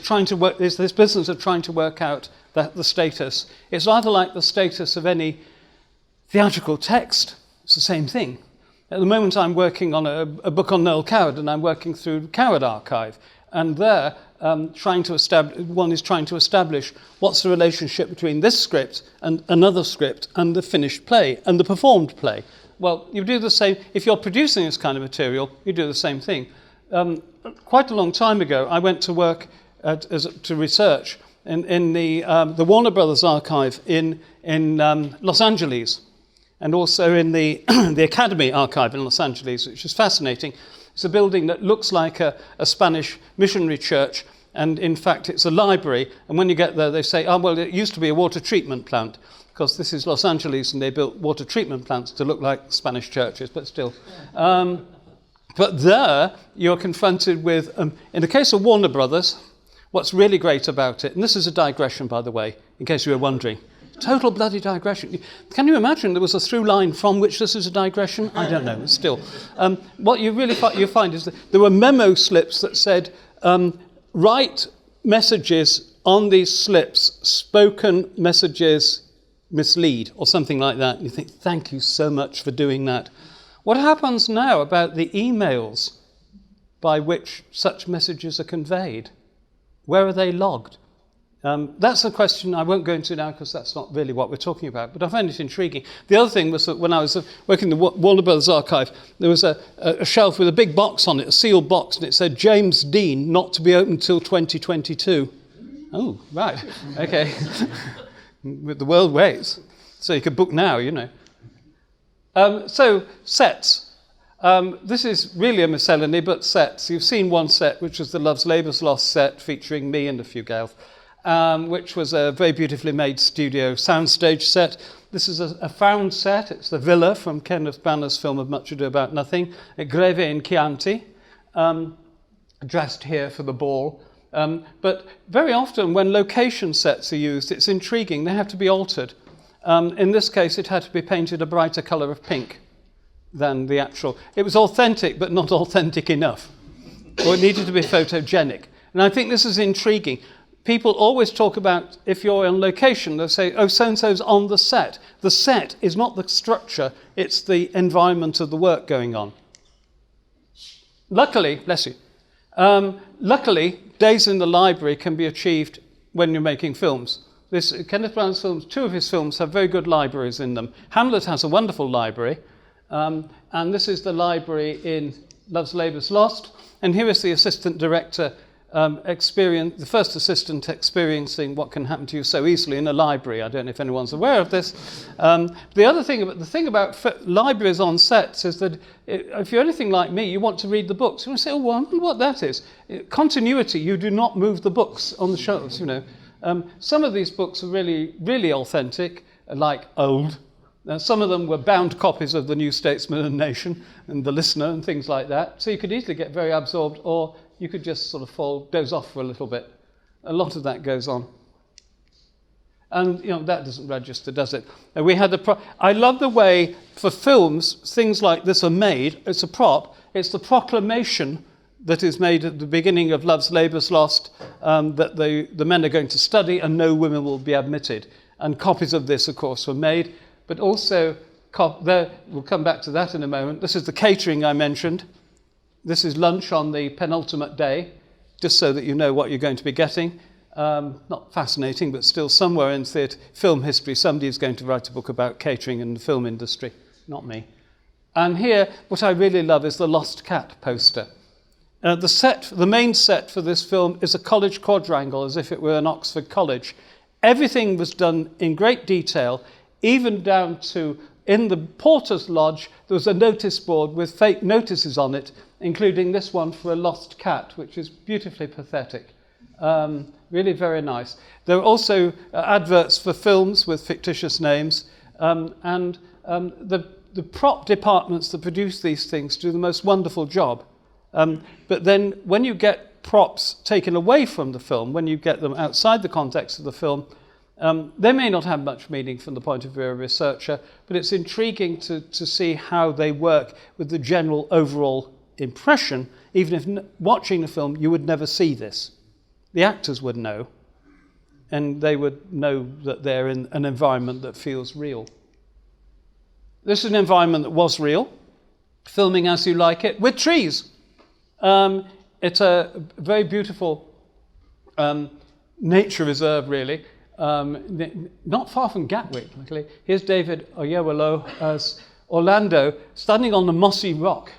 [SPEAKER 3] business of trying to work out the status. It's rather like the status of any theatrical text. It's the same thing. At the moment I'm working on a book on Noel Coward, and I'm working through the Coward archive. And there, one is trying to establish what's the relationship between this script and another script and the finished play and the performed play. Well, you do the same. If you're producing this kind of material, you do the same thing. Quite a long time ago, I went to work to research in the Warner Brothers archive in Los Angeles, and also in the Academy archive in Los Angeles, which is fascinating. It's a building that looks like a Spanish missionary church, And in fact, it's a library. And when you get there, they say, oh, well, it used to be a water treatment plant, because this is Los Angeles, and they built water treatment plants to look like Spanish churches, but still. But there, you're confronted with, in the case of Warner Brothers, what's really great about it, and this is a digression, by the way, in case you were wondering, total bloody digression. Can you imagine there was a through line from which this is a digression? I don't know, still. What you really you find is that there were memo slips that said, write messages on these slips, spoken messages mislead, or something like that. And you think, thank you so much for doing that. What happens now about the emails by which such messages are conveyed? Where are they logged? That's a question I won't go into now because that's not really what we're talking about, but I find it intriguing. The other thing was that when I was working in the Warner Brothers archive, there was a shelf with a big box on it, a sealed box, and it said James Dean, not to be opened till 2022. Oh, right, okay. With the world waits. So you could book now, you know. So, sets. This is really a miscellany, but sets. You've seen one set, which was the Love's Labour's Lost set, featuring me and a few gals, which was a very beautifully made studio soundstage set. This is a found set. It's the villa from Kenneth Branagh's film of Much Ado About Nothing, Greve in Chianti, dressed here for the ball. But very often when location sets are used, it's intriguing. They have to be altered. In this case, it had to be painted a brighter colour of pink than the actual. It was authentic, but not authentic enough. Or it needed to be photogenic. And I think this is intriguing. People always talk about, if you're on location, they'll say, oh, so-and-so's on the set. The set is not the structure, it's the environment of the work going on. Luckily, bless you, luckily, days in the library can be achieved when you're making films. Kenneth Branagh's films, 2 of his films have very good libraries in them. Hamlet has a wonderful library, and this is the library in Love's Labour's Lost. And here is the assistant director, the first assistant experiencing what can happen to you so easily in a library. I don't know if anyone's aware of this. The thing about libraries on sets is that if you're anything like me, you want to read the books. You want to say, oh, well, I wonder what that is. Continuity, you do not move the books on the shelves, you know. Some of these books are really, really authentic, like old. Some of them were bound copies of the New Statesman and Nation and The Listener and things like that. So you could easily get very absorbed, or you could just sort of doze off for a little bit. A lot of that goes on. And, you know, that doesn't register, does it? We had I love the way, for films, things like this are made. It's a prop. It's the proclamation that is made at the beginning of Love's Labour's Lost, that the men are going to study and no women will be admitted. And copies of this, of course, were made. But also, we'll come back to that in a moment. This is the catering I mentioned. This is lunch on the penultimate day, just so that you know what you're going to be getting. Not fascinating, but still somewhere in film history, somebody is going to write a book about catering in the film industry, not me. And here, what I really love is the Lost Cat poster. The main set for this film is a college quadrangle, as if it were an Oxford college. Everything was done in great detail, even down to, in the porter's lodge, there was a notice board with fake notices on it, including this one for a lost cat, which is beautifully pathetic. Really very nice. There are also adverts for films with fictitious names, and the prop departments that produce these things do the most wonderful job. But then when you get props taken away from the film, when you get them outside the context of the film, they may not have much meaning from the point of view of a researcher, but it's intriguing to see how they work with the general overall impression. Even if watching the film, you would never see this. The actors would know, and they would know that they're in an environment that feels real. This is an environment that was real, filming as you like it, with trees. It's a very beautiful nature reserve, really. Not far from Gatwick, luckily. Here's David Oyelowo as Orlando standing on the mossy rock,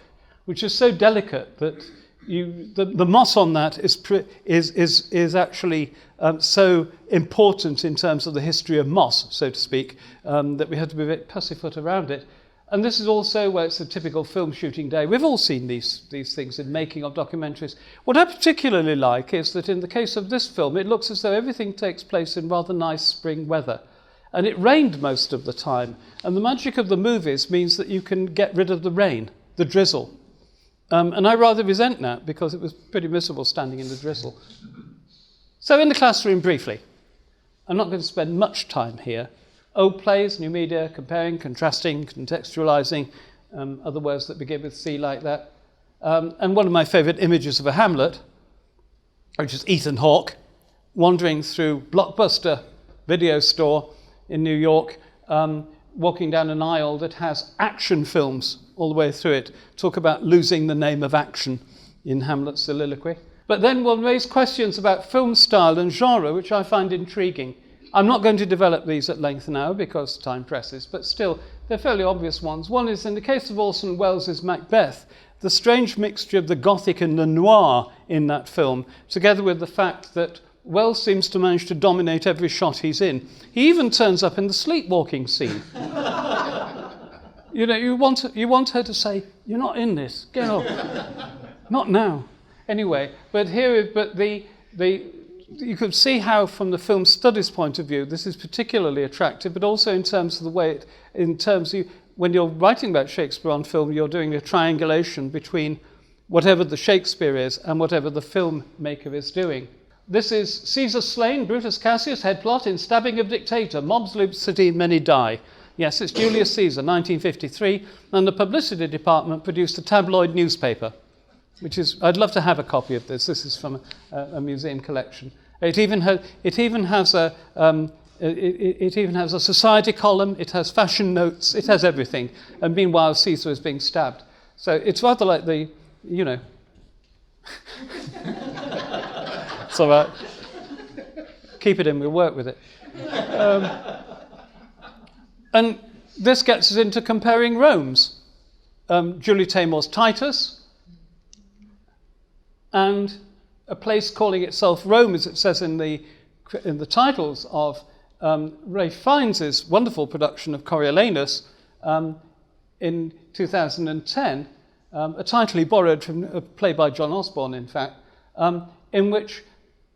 [SPEAKER 3] which is so delicate that the moss on that is actually so important in terms of the history of moss, so to speak, that we had to be a bit pussyfoot around it. And this is also where it's a typical film shooting day. We've all seen these things in making of documentaries. What I particularly like is that in the case of this film, it looks as though everything takes place in rather nice spring weather. And it rained most of the time. And the magic of the movies means that you can get rid of the rain, the drizzle. And I rather resent that because it was pretty miserable standing in the drizzle. So in the classroom, briefly. I'm not going to spend much time here. Old plays, new media, comparing, contrasting, contextualizing, other words that begin with C like that. And one of my favourite images of a Hamlet, which is Ethan Hawke, wandering through Blockbuster video store in New York, walking down an aisle that has action films all the way through it. Talk about losing the name of action in Hamlet's soliloquy. But then we'll raise questions about film style and genre, which I find intriguing. I'm not going to develop these at length now because time presses, but still, they're fairly obvious ones. One is, in the case of Orson Welles' Macbeth, the strange mixture of the Gothic and the noir in that film, together with the fact that Wells seems to manage to dominate every shot he's in. He even turns up in the sleepwalking scene. You know, you want her to say, "You're not in this. Get off." Not now. Anyway, but you could see how, from the film studies point of view, this is particularly attractive, but also in terms of the way when you're writing about Shakespeare on film, you're doing a triangulation between whatever the Shakespeare is and whatever the filmmaker is doing. This is Caesar slain, Brutus Cassius, head plot in stabbing of dictator, mobs loot city, many die. Yes, it's Julius Caesar, 1953, and the publicity department produced a tabloid newspaper, which is, I'd love to have a copy of this. This is from a museum collection. It even has a society column. It has fashion notes. It has everything. And meanwhile, Caesar is being stabbed. So it's rather like the, you know. It's all right. Keep it in. We'll work with it. And this gets us into comparing Rome's. Julie Taymor's Titus, and a place calling itself Rome, as it says in the titles of Ralph Fiennes' wonderful production of Coriolanus in 2010, a title he borrowed from a play by John Osborne, in fact, in which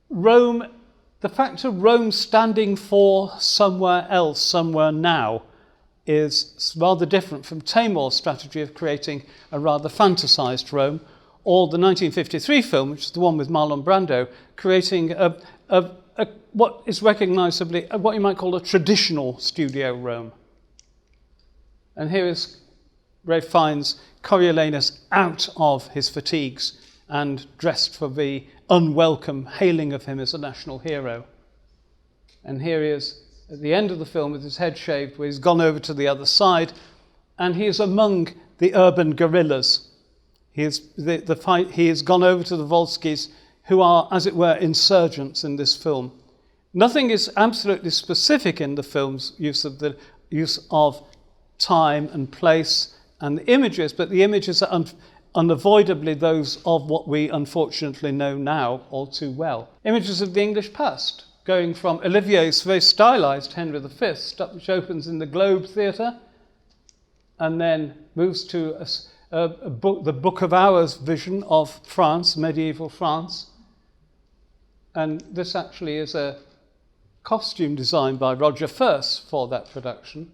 [SPEAKER 3] Rome, the fact of Rome standing for somewhere else, somewhere now, is rather different from Taymor's strategy of creating a rather fantasized Rome, or the 1953 film, which is the one with Marlon Brando, creating what is recognisably what you might call a traditional studio Rome. And here is Ralph Fiennes, Coriolanus, out of his fatigues and dressed for the unwelcome hailing of him as a national hero. And here he is at the end of the film with his head shaved, where he's gone over to the other side, and he is among the urban guerrillas. He has gone over to the Volskis, who are, as it were, insurgents in this film. Nothing is absolutely specific in the film's use of time and place and the images, but the images are unavoidably those of what we unfortunately know now all too well. Images of the English past, going from Olivier's very stylized Henry V, which opens in the Globe Theatre, and then moves to the Book of Hours vision of France, medieval France. And this actually is a costume designed by Roger First for that production.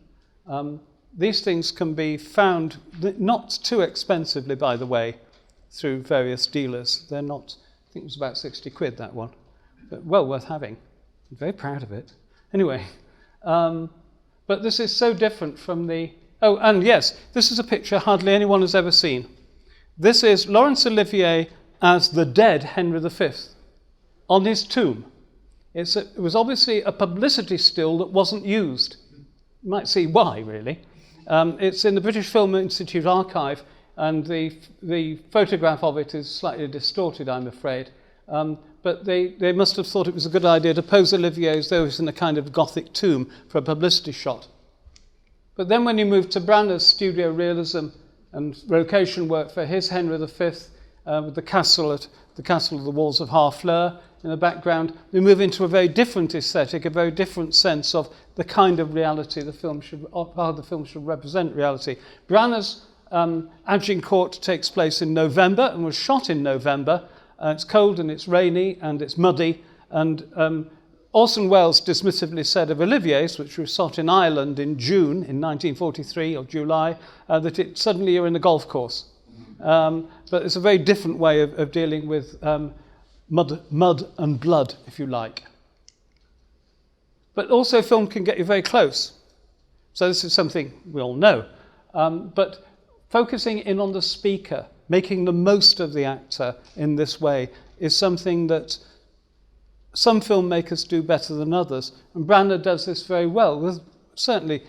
[SPEAKER 3] These things can be found not too expensively, by the way, through various dealers. They're not, I think it was about 60 quid, that one, but well worth having. I'm very proud of it. Anyway, but this is so different from the... Oh, and yes, this is a picture hardly anyone has ever seen. This is Laurence Olivier as the dead Henry V on his tomb. It was obviously a publicity still that wasn't used. You might see why, really. It's in the British Film Institute archive, and the photograph of it is slightly distorted, I'm afraid. But they must have thought it was a good idea to pose Olivier as though he was in a kind of Gothic tomb for a publicity shot. But then when you move to Branagh's studio realism and location work for his Henry V, with the castle of the Walls of Harfleur in the background. We move into a very different aesthetic, a very different sense of the kind of reality the film should, or how the film should represent reality. Branagh's Agincourt takes place in November and was shot in November. It's cold and it's rainy and it's muddy. And Orson Welles dismissively said of Olivier's, which was shot in Ireland in June in 1943 or July, that it suddenly you're in a golf course. But it's a very different way of dealing with mud and blood, if you like. But also film can get you very close. So this is something we all know. But focusing in on the speaker, making the most of the actor in this way, is something that some filmmakers do better than others. And Branagh does this very well, certainly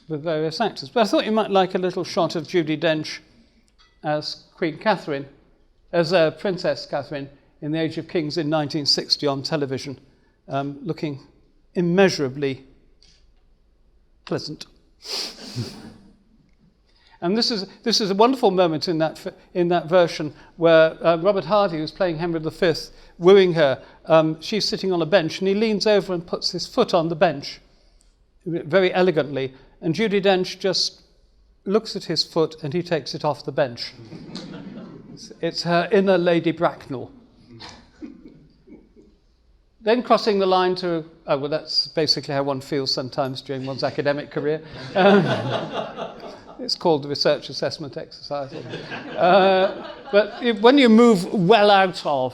[SPEAKER 3] with various actors. But I thought you might like a little shot of Judi Dench as Queen Catherine, as Princess Catherine in The Age of Kings in 1960 on television, looking immeasurably pleasant. And this is a wonderful moment in that version where Robert Hardy, who's playing Henry V, wooing her, she's sitting on a bench and he leans over and puts his foot on the bench very elegantly, and Judi Dench just looks at his foot and he takes it off the bench. It's her inner Lady Bracknell. Then crossing the line to, oh, well, that's basically how one feels sometimes during one's academic career. It's called the research assessment exercise. But when you move well out of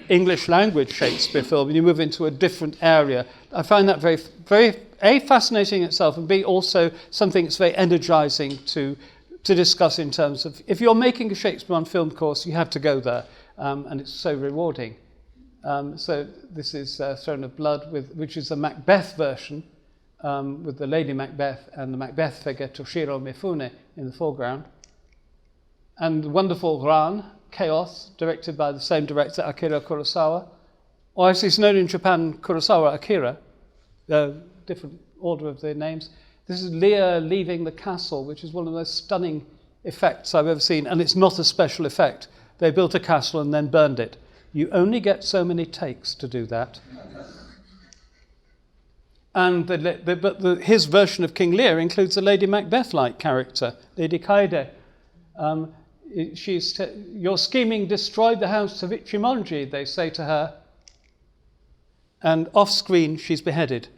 [SPEAKER 3] English language Shakespeare film and you move into a different area, I find that very, very, A, fascinating in itself, and B, also something that's very energizing to discuss in terms of, if you're making a Shakespeare on film course, you have to go there, and it's so rewarding. So this is Throne of Blood, which is the Macbeth version, with the Lady Macbeth and the Macbeth figure Toshiro Mifune in the foreground. And the wonderful Ran, Chaos, directed by the same director, Akira Kurosawa. Or as he's known in Japan, Kurosawa Akira, different order of their names. This is Lear leaving the castle, which is one of the most stunning effects I've ever seen, and it's not a special effect. They built a castle and then burned it. You only get so many takes to do that. And his version of King Lear includes a Lady Macbeth-like character, Lady Kaede. Your scheming destroyed the house of Ichimonji, they say to her. And off-screen, she's beheaded.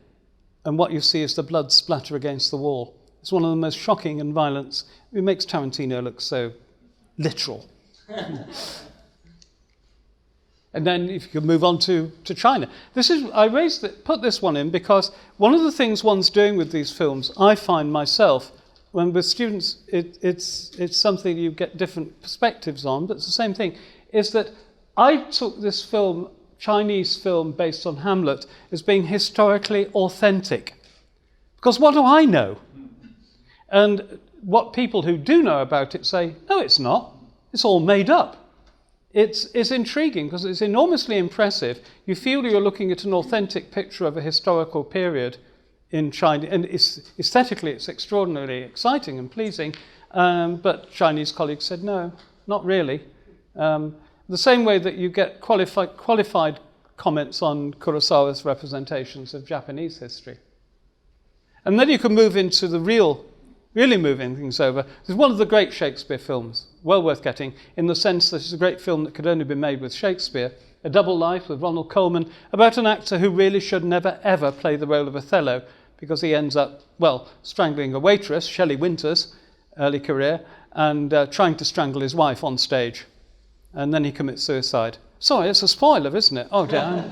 [SPEAKER 3] And what you see is the blood splatter against the wall. It's one of the most shocking and violent. It makes Tarantino look so literal. And then if you could move on to China. I put this one in because one of the things one's doing with these films, I find myself, when with students, it's something you get different perspectives on, but it's the same thing, is that I took this film, Chinese film based on Hamlet, as being historically authentic. Because what do I know? And what people who do know about it say, no, it's not. It's all made up. It's intriguing because it's enormously impressive. You feel you're looking at an authentic picture of a historical period in China, and aesthetically it's extraordinarily exciting and pleasing, but Chinese colleagues said, no, not really. The same way that you get qualified comments on Kurosawa's representations of Japanese history. And then you can move into the really moving things over. It's one of the great Shakespeare films, well worth getting, in the sense that it's a great film that could only be made with Shakespeare, A Double Life with Ronald Colman, about an actor who really should never ever play the role of Othello, because he ends up, well, strangling a waitress, Shelley Winters, early career, and trying to strangle his wife on stage. And then he commits suicide. Sorry, it's a spoiler, isn't it? Oh, damn.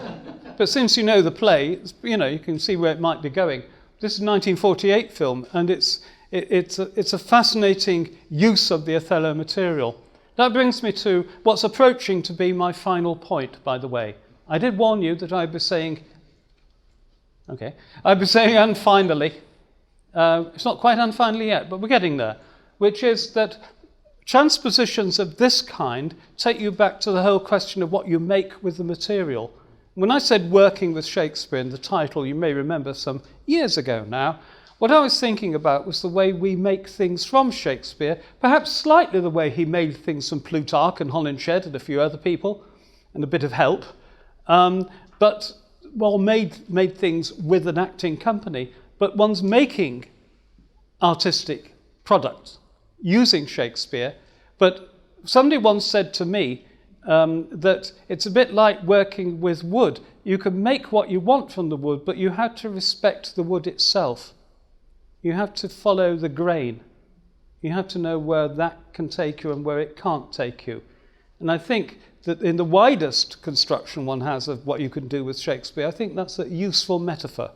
[SPEAKER 3] But since you know the play, you can see where it might be going. This is a 1948 film, and it's a fascinating use of the Othello material. That brings me to what's approaching to be my final point, by the way. I did warn you that I'd be saying and finally. It's not quite unfinally yet, but we're getting there, which is that transpositions of this kind take you back to the whole question of what you make with the material. When I said working with Shakespeare in the title, you may remember some years ago now, What I was thinking about was the way we make things from Shakespeare, perhaps slightly the way he made things from Plutarch and Holinshed and a few other people, and a bit of help, but made things with an acting company. But one's making artistic products using Shakespeare. But somebody once said to me that it's a bit like working with wood. You can make what you want from the wood, but you have to respect the wood itself. You have to follow the grain. You have to know where that can take you and where it can't take you. And I think that in the widest construction one has of what you can do with Shakespeare, I think that's a useful metaphor.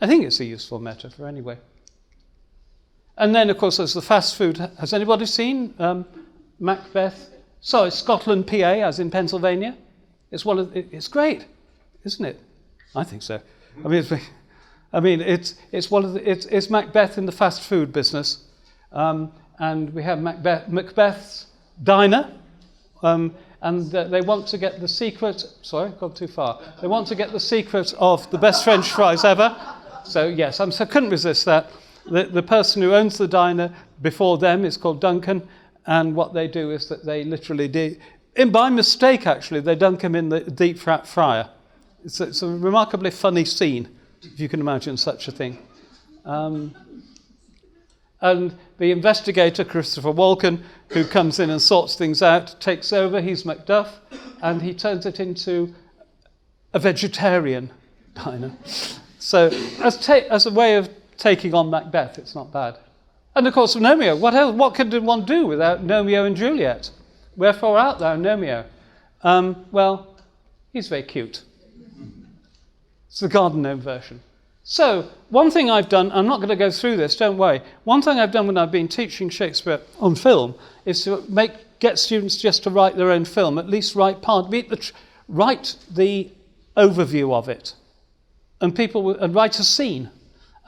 [SPEAKER 3] I think it's a useful metaphor anyway. And then, of course, there's the fast food. Has anybody seen Macbeth? Sorry, Scotland, PA, as in Pennsylvania? It's great, isn't it? I think so. It's Macbeth in the fast food business, and we have Macbeth's diner, and they want to get the secret. Sorry, I've gone too far. They want to get the secret of the best French fries ever. So yes, I couldn't resist that. The person who owns the diner before them is called Duncan, and what they do is that they literally by mistake actually, they dunk him in the deep fat fryer. It's a remarkably funny scene, if you can imagine such a thing. And the investigator, Christopher Walken, who comes in and sorts things out, takes over. He's Macduff, and he turns it into a vegetarian diner. So as a way of taking on Macbeth, it's not bad. And of course, Romeo. What could one do without Romeo and Juliet? Wherefore art thou, Romeo? Well, he's very cute. It's the garden gnome version. So, one thing I've done, I'm not going to go through this, don't worry. One thing I've done when I've been teaching Shakespeare on film is to get students just to write their own film, at least write the overview of it, and write a scene.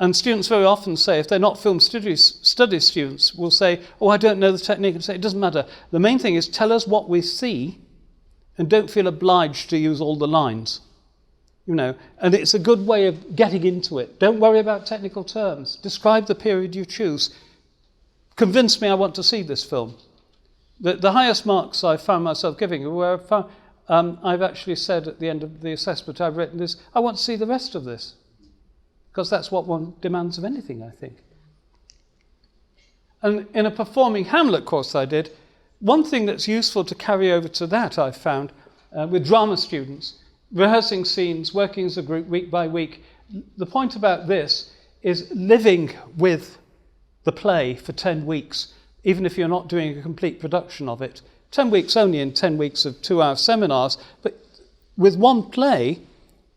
[SPEAKER 3] And students very often say, if they're not film studies students, will say, oh, I don't know the technique, and say, it doesn't matter. The main thing is tell us what we see, and don't feel obliged to use all the lines. And it's a good way of getting into it. Don't worry about technical terms. Describe the period you choose. Convince me I want to see this film. The highest marks I found myself giving were I've actually said at the end of the assessment I've written is, I want to see the rest of this. Because that's what one demands of anything, I think. And in a performing Hamlet course I did, one thing that's useful to carry over to that I've found with drama students, rehearsing scenes, working as a group week by week. The point about this is living with the play for 10 weeks, even if you're not doing a complete production of it. 10 weeks only in 10 weeks of 2-hour seminars, but with one play,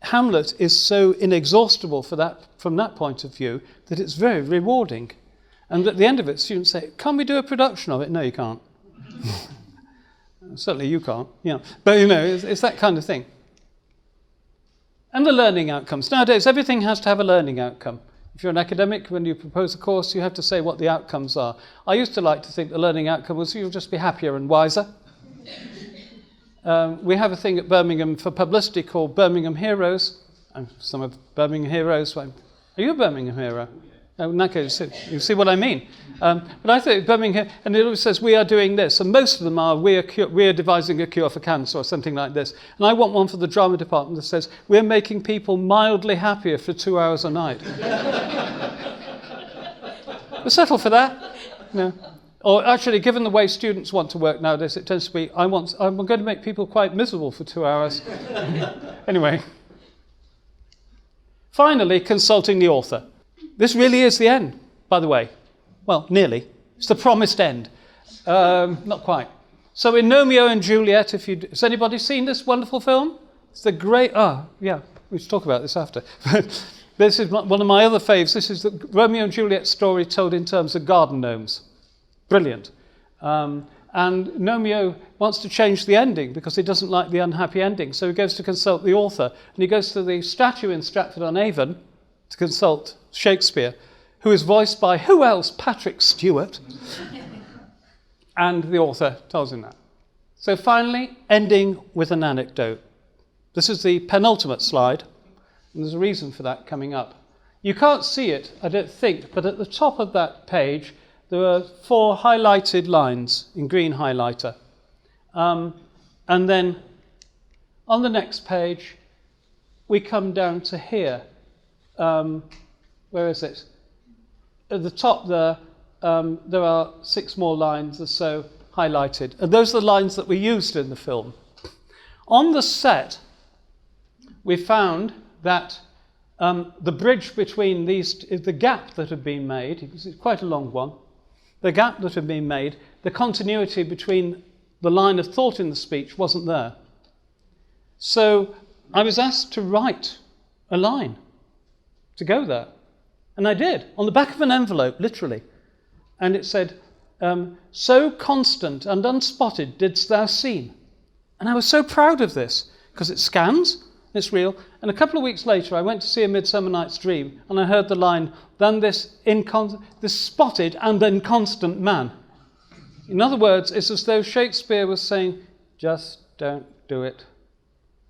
[SPEAKER 3] Hamlet is so inexhaustible from that point of view that it's very rewarding. And at the end of it, students say, can we do a production of it? No, you can't. Certainly you can't. But it's that kind of thing. And the learning outcomes. Nowadays, everything has to have a learning outcome. If you're an academic, when you propose a course, you have to say what the outcomes are. I used to like to think the learning outcome was you'll just be happier and wiser. We have a thing at Birmingham for publicity called Birmingham Heroes. Some of Birmingham Heroes. Are you a Birmingham hero? Oh, in that case, you see what I mean. But I think Birmingham, and it always says, we are doing this. And most of them are, we are devising a cure for cancer or something like this. And I want one for the drama department that says, we're making people mildly happier for 2 hours a night. We'll settle for that. Or actually, given the way students want to work nowadays, it tends to be, I'm going to make people quite miserable for 2 hours. Anyway. Finally, consulting the author. This really is the end, by the way. Well, nearly. It's the promised end. Not quite. So in Romeo and Juliet, has anybody seen this wonderful film? It's the great... we should talk about this after. This is one of my other faves. This is the Romeo and Juliet story told in terms of garden gnomes. Brilliant. And Romeo wants to change the ending because he doesn't like the unhappy ending. So he goes to consult the author. And he goes to the statue in Stratford-on-Avon to consult Shakespeare, who is voiced by who else? Patrick Stewart. And the author tells him that. So finally, ending with an anecdote. This is the penultimate slide, and there's a reason for that coming up. You can't see it, I don't think, but at the top of that page, there are 4 highlighted lines in green highlighter. And then on the next page, we come down to here. Where is it? At the top there are 6 more lines or so highlighted. And those are the lines that we used in the film. On the set, we found that the bridge between these, the gap that had been made, because it's quite a long one, the gap that had been made, the continuity between the line of thought in the speech wasn't there. So I was asked to write a line to go there. And I did, on the back of an envelope, literally. And it said, so constant and unspotted didst thou seem. And I was so proud of this, because it scans, it's real. And a couple of weeks later, I went to see A Midsummer Night's Dream, and I heard the line, "Than this spotted and inconstant man." In other words, it's as though Shakespeare was saying, just don't do it.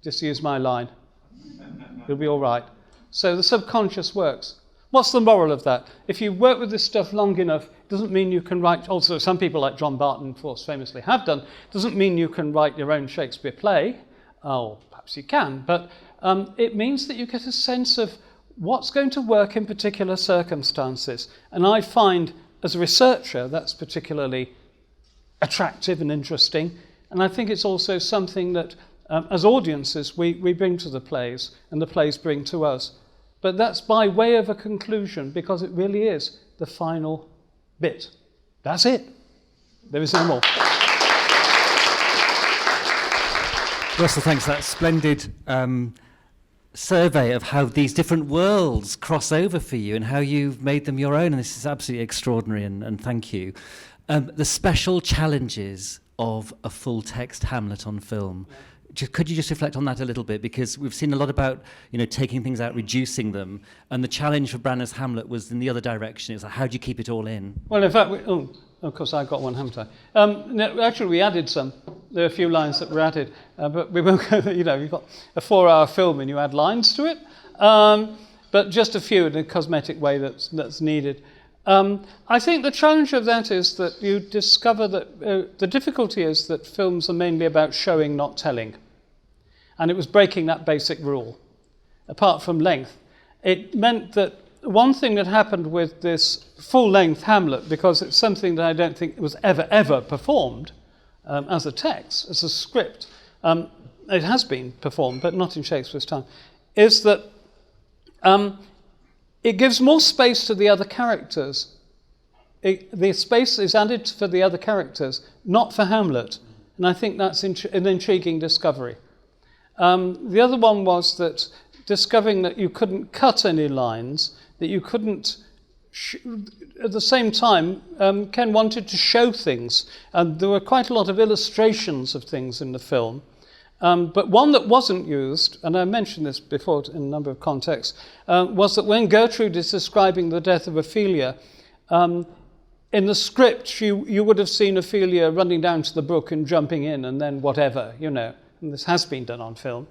[SPEAKER 3] Just use my line. It'll be all right. So the subconscious works. What's the moral of that? If you work with this stuff long enough, it doesn't mean you can write, also some people like John Barton, of course, famously have done, doesn't mean you can write your own Shakespeare play. Oh, perhaps you can, but it means that you get a sense of what's going to work in particular circumstances. And I find, as a researcher, that's particularly attractive and interesting. And I think it's also something that, as audiences, we bring to the plays, and the plays bring to us. But that's by way of a conclusion, because it really is the final bit. That's it. There is no more.
[SPEAKER 4] Russell, thanks for that splendid survey of how these different worlds cross over for you and how you've made them your own. And this is absolutely extraordinary, and thank you. The special challenges of a full-text Hamlet on film. Could you just reflect on that a little bit? Because we've seen a lot about, taking things out, reducing them, and the challenge for Branagh's Hamlet was in the other direction. It's like, how do you keep it all in?
[SPEAKER 3] Well, in fact, of course, I got one, haven't I? No, actually, we added some. There are a few lines that were added, but we won't go. You've got a 4-hour film and you add lines to it, but just a few in a cosmetic way that's needed. I think the challenge of that is that you discover that the difficulty is that films are mainly about showing, not telling. And it was breaking that basic rule. Apart from length, it meant that one thing that happened with this full-length Hamlet, because it's something that I don't think was ever performed as a text, as a script, it has been performed, but not in Shakespeare's time, is that it gives more space to the other characters. The space is added for the other characters, not for Hamlet. And I think that's an intriguing discovery. The other one was that discovering that you couldn't cut any lines, that you couldn't... At the same time, Ken wanted to show things, and there were quite a lot of illustrations of things in the film. But one that wasn't used, and I mentioned this before in a number of contexts, was that when Gertrude is describing the death of Ophelia, in the script you would have seen Ophelia running down to the brook and jumping in and then whatever, and this has been done on film.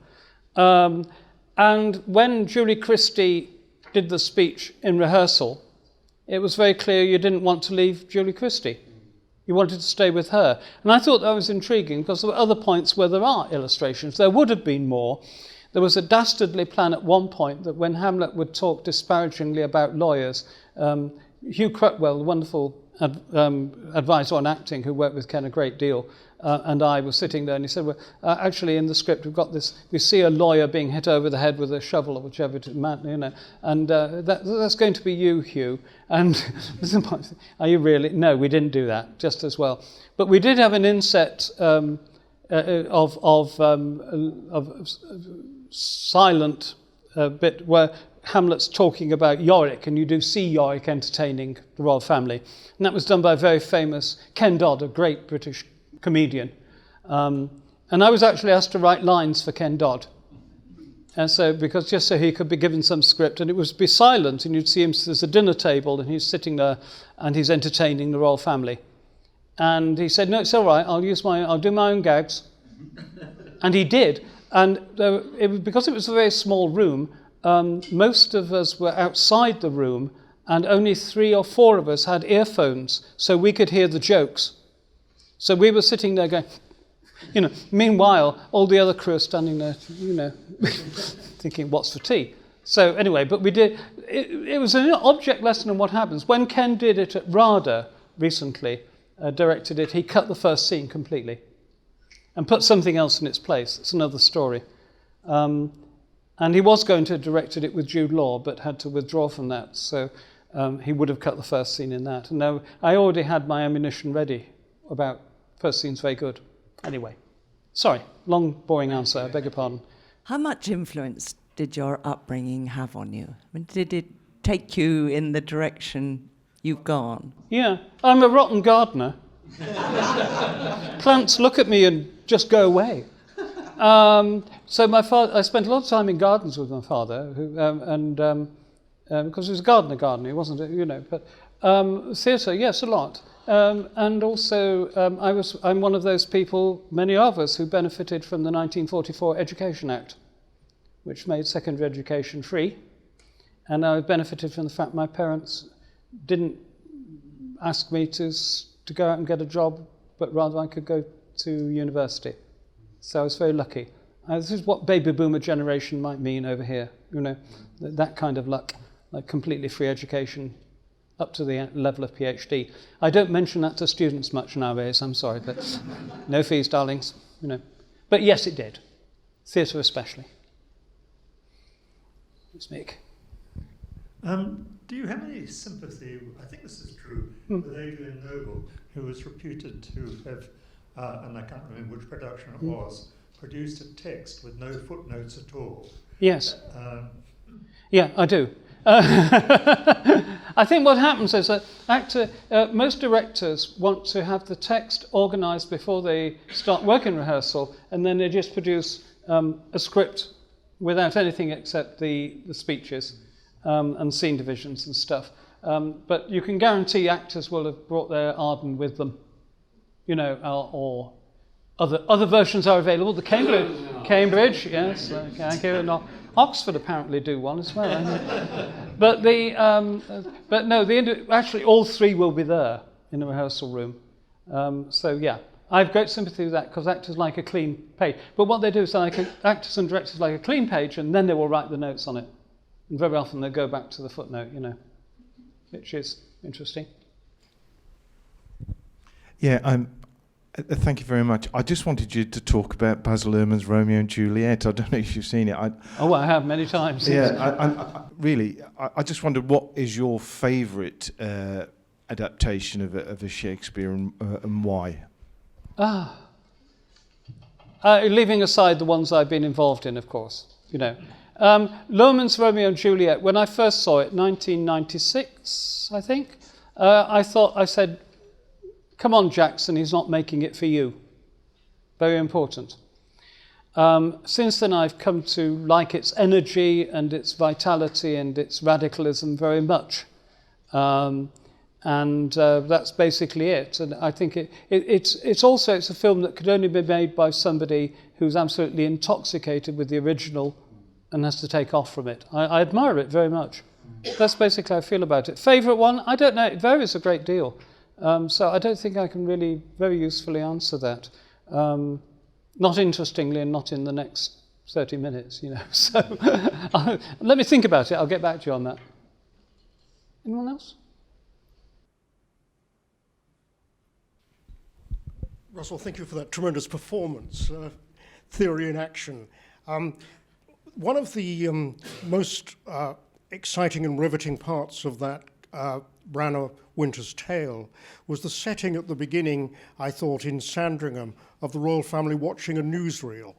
[SPEAKER 3] And when Julie Christie did the speech in rehearsal, it was very clear you didn't want to leave Julie Christie. You wanted to stay with her. And I thought that was intriguing because there were other points where there are illustrations. There would have been more. There was a dastardly plan at one point that when Hamlet would talk disparagingly about lawyers, Hugh Crutwell, the wonderful advisor on acting who worked with Ken a great deal, and I was sitting there, and he said, well, actually in the script we've got this, we see a lawyer being hit over the head with a shovel or whichever, and that's going to be you, Hugh. And are you really? No, we didn't do that, just as well. But we did have an inset of silent bit where Hamlet's talking about Yorick, and you do see Yorick entertaining the royal family. And that was done by a very famous Ken Dodd, a great British comedian. And I was actually asked to write lines for Ken Dodd. And so, because just so he could be given some script, and it would be silent, and you'd see him, there's a dinner table, and he's sitting there, and he's entertaining the royal family. And he said, no, it's all right, I'll do my own gags. And he did. And because it was a very small room, most of us were outside the room, and only 3 or 4 of us had earphones, so we could hear the jokes. So we were sitting there going, meanwhile, all the other crew are standing there, thinking, what's for tea? So anyway, but we did, it was an object lesson on what happens. When Ken did it at RADA recently, directed it, he cut the first scene completely and put something else in its place. It's another story. And he was going to have directed it with Jude Law, but had to withdraw from that. So he would have cut the first scene in that. And now I already had my ammunition ready about first scene's very good. Anyway, sorry, long, boring answer. I beg your pardon.
[SPEAKER 5] How much influence did your upbringing have on you? I mean, did it take you in the direction you've gone?
[SPEAKER 3] Yeah, I'm a rotten gardener. Plants look at me and just go away. So my father, I spent a lot of time in gardens with my father, because he was a gardener. He wasn't, but theatre, yes, a lot. And also, I'm one of those people, many of us, who benefited from the 1944 Education Act, which made secondary education free. And I benefited from the fact my parents didn't ask me to go out and get a job, but rather I could go to university. So I was very lucky. This is what baby boomer generation might mean over here, that kind of luck, like completely free education up to the level of PhD. I don't mention that to students much nowadays, I'm sorry, but no fees, darlings, But yes, it did. Theatre especially. It's Mick.
[SPEAKER 6] Do you have any sympathy, I think this is true, with Adrian Noble, who was reputed to have, and I can't remember which production it was, produced a text with no footnotes at all?
[SPEAKER 3] Yes. Yeah, I do. I think what happens is that most directors want to have the text organised before they start work in rehearsal, and then they just produce a script without anything except the speeches and scene divisions and stuff. But you can guarantee actors will have brought their Arden with them, or other versions are available. The Cambridge, yes, okay, Oxford apparently do one as well. But actually all 3 will be there in the rehearsal room. So yeah, I have great sympathy with that, because actors like a clean page. But what they do is actors and directors like a clean page, and then they will write the notes on it. And very often they go back to the footnote, which is interesting.
[SPEAKER 7] Yeah, thank you very much. I just wanted you to talk about Baz Luhrmann's Romeo and Juliet. I don't know if you've seen it.
[SPEAKER 3] I have many times.
[SPEAKER 7] Yeah, I just wondered, what is your favourite adaptation of a Shakespeare, and why?
[SPEAKER 3] Leaving aside the ones I've been involved in, of course, Luhrmann's Romeo and Juliet, when I first saw it, 1996, I think, I said, come on, Jackson, he's not making it for you. Very important. Since then, I've come to like its energy and its vitality and its radicalism very much. And that's basically it. And I think it's also a film that could only be made by somebody who's absolutely intoxicated with the original and has to take off from it. I admire it very much. That's basically how I feel about it. Favourite one? I don't know. It varies a great deal. So I don't think I can really very usefully answer that. Not interestingly, and not in the next 30 minutes, So let me think about it. I'll get back to you on that. Anyone else?
[SPEAKER 8] Russell, thank you for that tremendous performance, theory in action. One of the most exciting and riveting parts of that Branagh Winter's Tale was the setting at the beginning, I thought, in Sandringham, of the royal family watching a newsreel.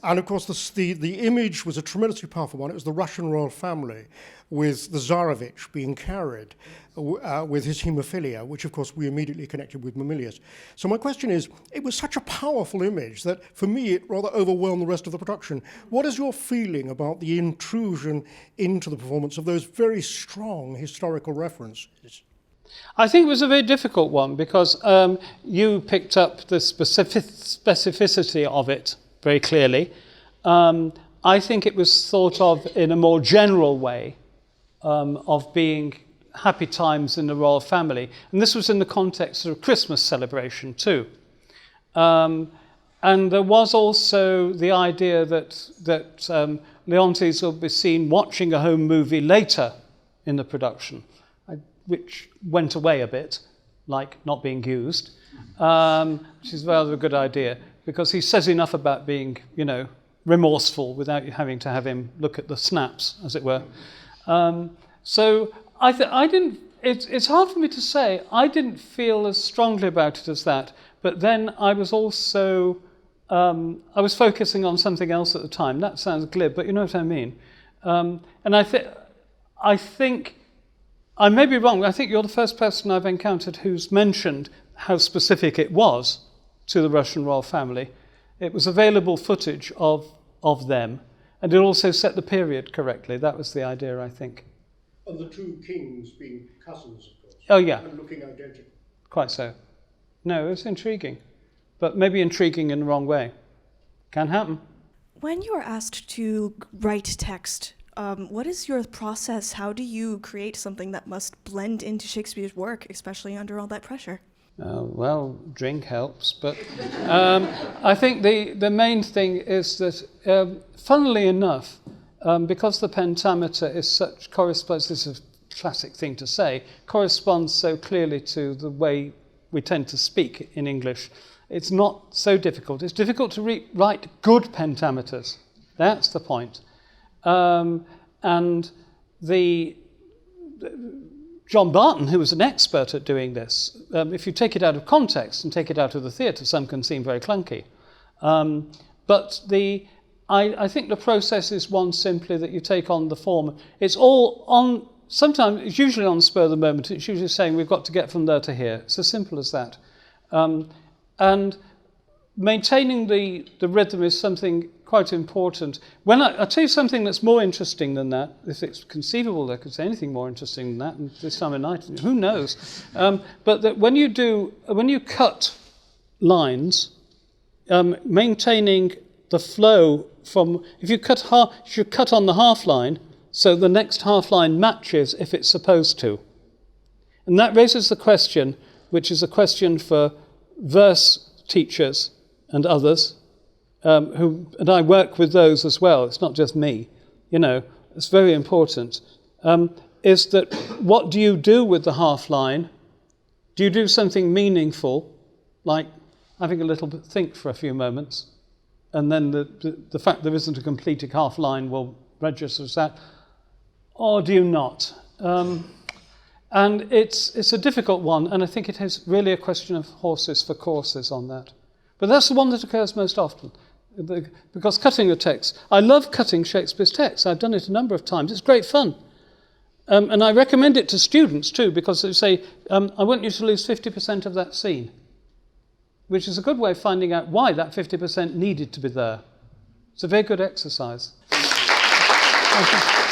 [SPEAKER 8] And of course, the image was a tremendously powerful one. It was the Russian royal family with the Tsarevich being carried with his haemophilia, which of course we immediately connected with Mamilius. So my question is, it was such a powerful image that for me it rather overwhelmed the rest of the production. What is your feeling about the intrusion into the performance of those very strong historical references?
[SPEAKER 3] I think it was a very difficult one, because you picked up the specificity of it very clearly. I think it was thought of in a more general way of being happy times in the royal family. And this was in the context of a Christmas celebration too. And there was also the idea that Laurence will be seen watching a home movie later in the production, which went away a bit, like not being used, which is rather a good idea, because he says enough about being, remorseful without you having to have him look at the snaps, as it were. So I didn't. It's hard for me to say. I didn't feel as strongly about it as that. But then I was also I was focusing on something else at the time. That sounds glib, but you know what I mean. And I think I may be wrong. I think you're the first person I've encountered who's mentioned how specific it was to the Russian royal family. It was available footage of them, and it also set the period correctly. That was the idea, I think.
[SPEAKER 8] And the two kings being cousins, of course.
[SPEAKER 3] Oh, yeah.
[SPEAKER 8] And looking identical.
[SPEAKER 3] Quite so. No, it's intriguing, but maybe intriguing in the wrong way. Can happen.
[SPEAKER 9] When you are asked to write text, what is your process? How do you create something that must blend into Shakespeare's work, especially under all that pressure?
[SPEAKER 3] Well, drink helps, but I think the main thing is that, funnily enough, because the pentameter is such corresponds, this is a classic thing to say, corresponds so clearly to the way we tend to speak in English, it's not so difficult. It's difficult to write good pentameters. That's the point. And John Barton, who was an expert at doing this, if you take it out of context and take it out of the theatre, some can seem very clunky. But I think the process is one simply that you take on the form. It's all on, sometimes it's usually on the spur of the moment. It's usually saying we've got to get from there to here. It's as simple as that. And maintaining the rhythm is something quite important. When I'll tell you something that's more interesting than that, if it's conceivable I could say anything more interesting than that, and this time of night, who knows? But that when you cut lines, maintaining the flow from, if you cut on the half line, so the next half line matches if it's supposed to. And that raises the question, which is a question for verse teachers and others, and I work with those as well, it's not just me, it's very important, is that what do you do with the half line? Do you do something meaningful, like having a little bit think for a few moments, and then the fact there isn't a completed half line will register as that, or do you not? And it's a difficult one, and I think it is really a question of horses for courses on that. But that's the one that occurs most often, because cutting a text, I love cutting Shakespeare's text. I've done it a number of times. It's great fun. And I recommend it to students too, because they say, I want you to lose 50% of that scene, which is a good way of finding out why that 50% needed to be there. It's a very good exercise. Thank you.